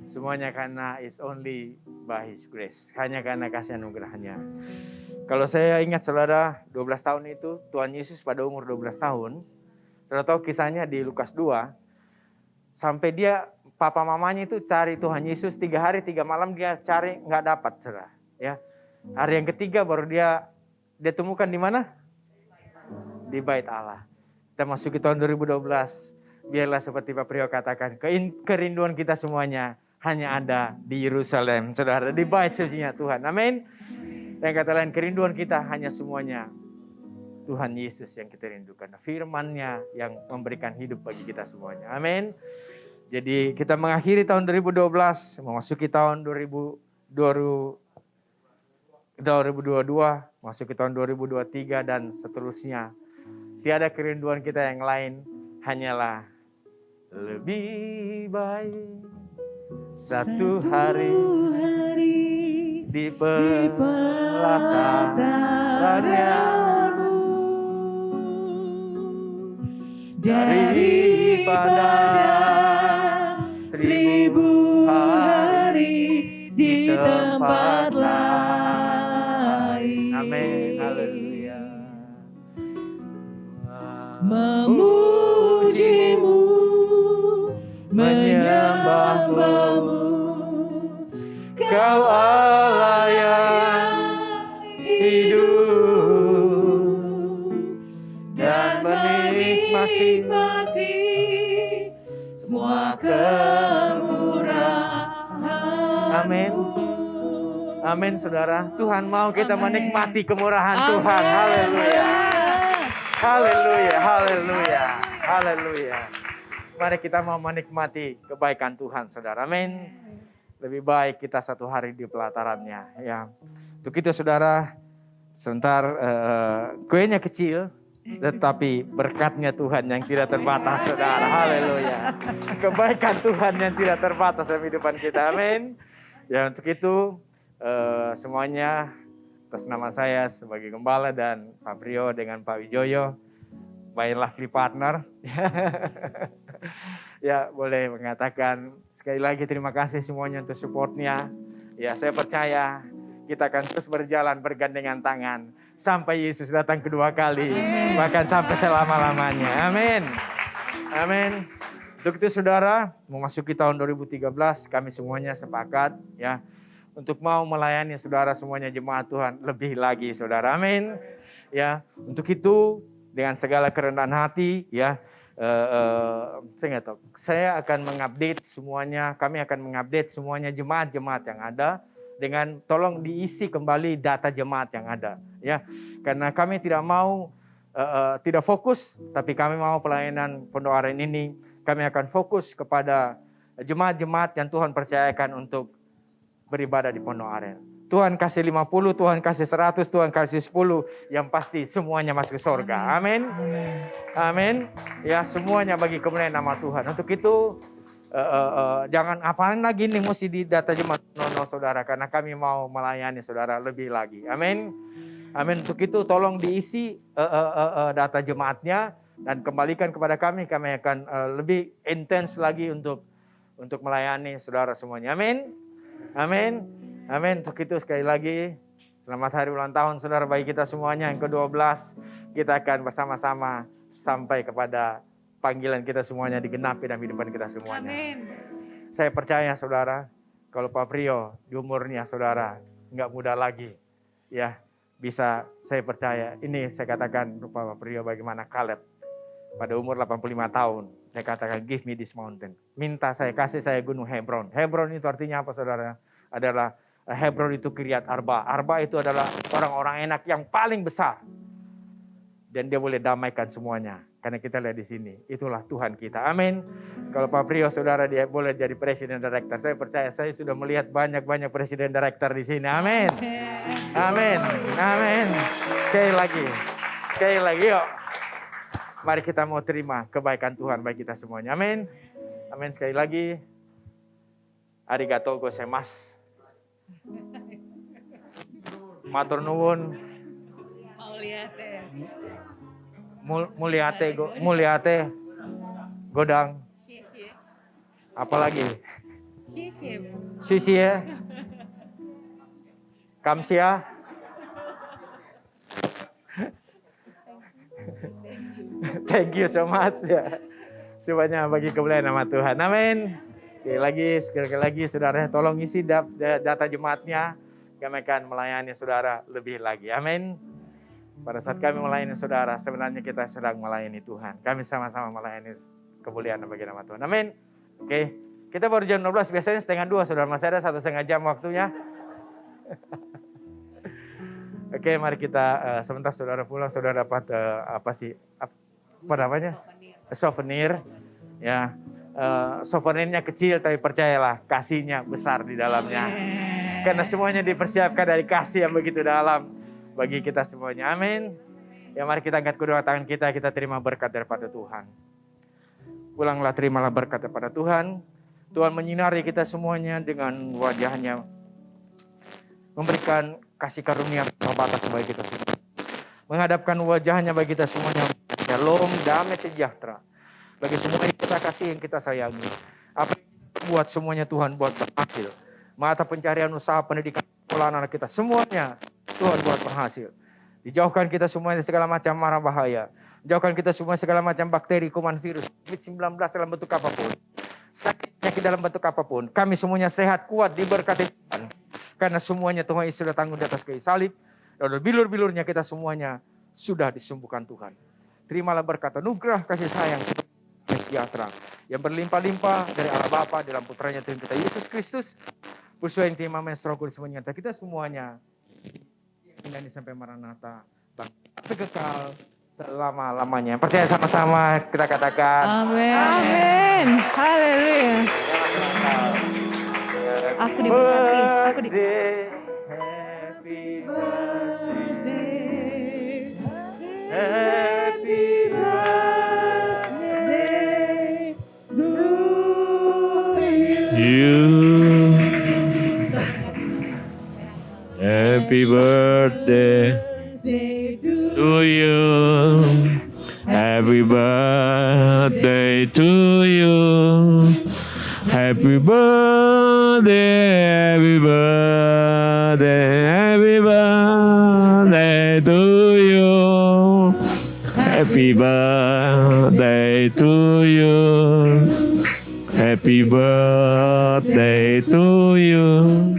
Semuanya karena it's only by His grace. Hanya karena kasih anugerahnya. Kalau saya ingat saudara, 12 tahun itu Tuhan Yesus pada umur 12 tahun. Saudara tahu kisahnya di Lukas 2. Sampai dia, papa mamanya itu cari Tuhan Yesus 3 hari 3 malam dia cari nggak dapat saudara. Ya. Hari yang ketiga baru dia temukan di mana? Di Bait Allah. Kita masuk ke tahun 2012. Biarlah seperti Pak Priyo katakan, kerinduan kita semuanya hanya ada di Yerusalem, saudara, di bait sucinya Tuhan. Amin. Yang kata lain, kerinduan kita hanya semuanya Tuhan Yesus yang kita rindukan. Firman-Nya yang memberikan hidup bagi kita semuanya. Amin. Jadi kita mengakhiri tahun 2012, memasuki tahun 2022, masuk ke tahun 2023 dan seterusnya. Tiada kerinduan kita yang lain, hanyalah lebih baik satu hari di pelatarannya daripada 1000 hari di tempat lain. Amin. Haleluya. Memujimu, menyembahmu, Kau Allah yang hidup dan menikmati semua kemurahan. Amin. Amin saudara. Tuhan mau kita menikmati kemurahan Tuhan. Haleluya. Haleluya. Haleluya. Haleluya. Mari kita mau menikmati kebaikan Tuhan saudara. Amin. Lebih baik kita satu hari di pelatarannya. Ya. Untuk itu saudara, sebentar kuenya kecil, tetapi berkatnya Tuhan yang tidak terbatas saudara. Haleluya. Kebaikan Tuhan yang tidak terbatas dalam kehidupan kita. Amin. Ya untuk itu semuanya atas nama saya sebagai gembala dan Pak Priyo dengan Pak Wijoyo, my lovely partner. Ya boleh mengatakan sekali lagi terima kasih semuanya untuk supportnya. Ya saya percaya kita akan terus berjalan bergandengan tangan sampai Yesus datang kedua kali. Amin. Bahkan sampai selama-lamanya. Amin. Amin. Untuk itu saudara, memasuki tahun 2013 kami semuanya sepakat ya untuk mau melayani saudara semuanya jemaat Tuhan lebih lagi saudara. Amin. Ya, untuk itu dengan segala kerendahan hati ya saya nggak tahu. Saya akan mengupdate semuanya, kami akan mengupdate semuanya jemaat-jemaat yang ada dengan tolong diisi kembali data jemaat yang ada ya. Karena kami tidak mau tidak fokus, tapi kami mau pelayanan Pondok Aren ini kami akan fokus kepada jemaat-jemaat yang Tuhan percayakan untuk beribadah di Pondok Aren. Tuhan kasih 50, Tuhan kasih 100, Tuhan kasih 10, yang pasti semuanya masuk ke surga. Amin. Amin. Ya, semuanya bagi kemuliaan nama Tuhan. Untuk itu jangan apalagi lagi nih mesti di data jemaat saudara, karena kami mau melayani saudara lebih lagi. Amin. Amin. Untuk itu tolong diisi data jemaatnya dan kembalikan kepada kami. Kami akan lebih intens lagi untuk melayani saudara semuanya. Amin. Amin. Amin. Untuk itu sekali lagi selamat hari ulang tahun saudara bagi kita semuanya yang ke-12. Kita akan bersama-sama sampai kepada panggilan kita semuanya digenapi dalam kehidupan kita semuanya. Amin. Saya percaya saudara, kalau Pak Prio di umurnya saudara nggak muda lagi, ya bisa, saya percaya. Ini saya katakan Pak Prio bagaimana Caleb pada umur 85 tahun. Saya katakan give me this mountain. Minta saya, kasih saya gunung Hebron. Hebron itu artinya apa saudara? Adalah Hebron itu Kiryat Arba. Arba itu adalah orang-orang enak yang paling besar. Dan dia boleh damaikan semuanya. Karena kita lihat di sini, itulah Tuhan kita. Amin. Kalau Pak Prio saudara dia boleh jadi presiden director. Saya percaya saya sudah melihat banyak-banyak presiden director di sini. Amin. Amin. Amin. Sekali lagi yuk. Mari kita mau terima kebaikan Tuhan bagi kita semuanya. Amin. Amin sekali lagi. Arigatou gozaimasu. Matur nuwun. Mulyate godang. Apalagi? Sisia. Kamsia. Thank you so much ya. Semuanya bagi kemuliaan nama Tuhan. Amin. Sekali lagi saudara tolong isi data jemaatnya. Kami akan melayani saudara lebih lagi. Amin. Pada saat kami melayani saudara, sebenarnya kita sedang melayani Tuhan. Kami sama-sama melayani kemuliaan bagi nama Tuhan. Amin. Oke, kita baru jam 12, biasanya 1:30 saudara. Masih ada 1,5 jam waktunya. Oke, mari kita sebentar saudara pulang, saudara dapat souvenir. Ya, souvenirnya kecil tapi percayalah kasihnya besar di dalamnya. Karena semuanya dipersiapkan dari kasih yang begitu dalam bagi kita semuanya. Amin. Ya mari kita angkat kedua tangan kita terima berkat daripada Tuhan. Pulanglah terimalah berkat daripada Tuhan. Tuhan menyinari kita semuanya dengan wajahnya. Memberikan kasih karunia terbatas bagi kita semua. Menghadapkan wajahnya bagi kita semuanya. Shalom, damai sejahtera. Bagi semua yang kita kasih, yang kita sayangi. Apa yang kita buat semuanya Tuhan buat berhasil. Mata pencarian usaha, pendidikan, sekolah anak kita. Semuanya Tuhan buat berhasil. Dijauhkan kita semuanya segala macam mara bahaya. Jauhkan kita semua segala macam bakteri, kuman, virus, COVID-19 dalam bentuk apapun. Sakit, penyakit dalam bentuk apapun. Kami semuanya sehat, kuat, diberkati Tuhan. Karena semuanya Tuhan Yesus sudah tanggung di atas kayu salib. Dan bilur-bilurnya kita semuanya sudah disembuhkan Tuhan. Terimalah berkat anugerah kasih sayang sejahtera yang berlimpah-limpah dari Allah Bapa dalam putranya Tuhan kita Yesus Kristus. Pusuh yang terima Roh Kudus menyertai kita semuanya. Dan sampai Maranatha, bangsa kekal selama-lamanya. Percaya sama-sama kita katakan. Amin. Amin. Haleluya. Aku diberkati. Happy birthday. Happy birthday to you. Happy birthday to you. Happy birthday to you. Happy birthday, happy birthday, happy birthday to you. Happy birthday to you. Happy birthday to you.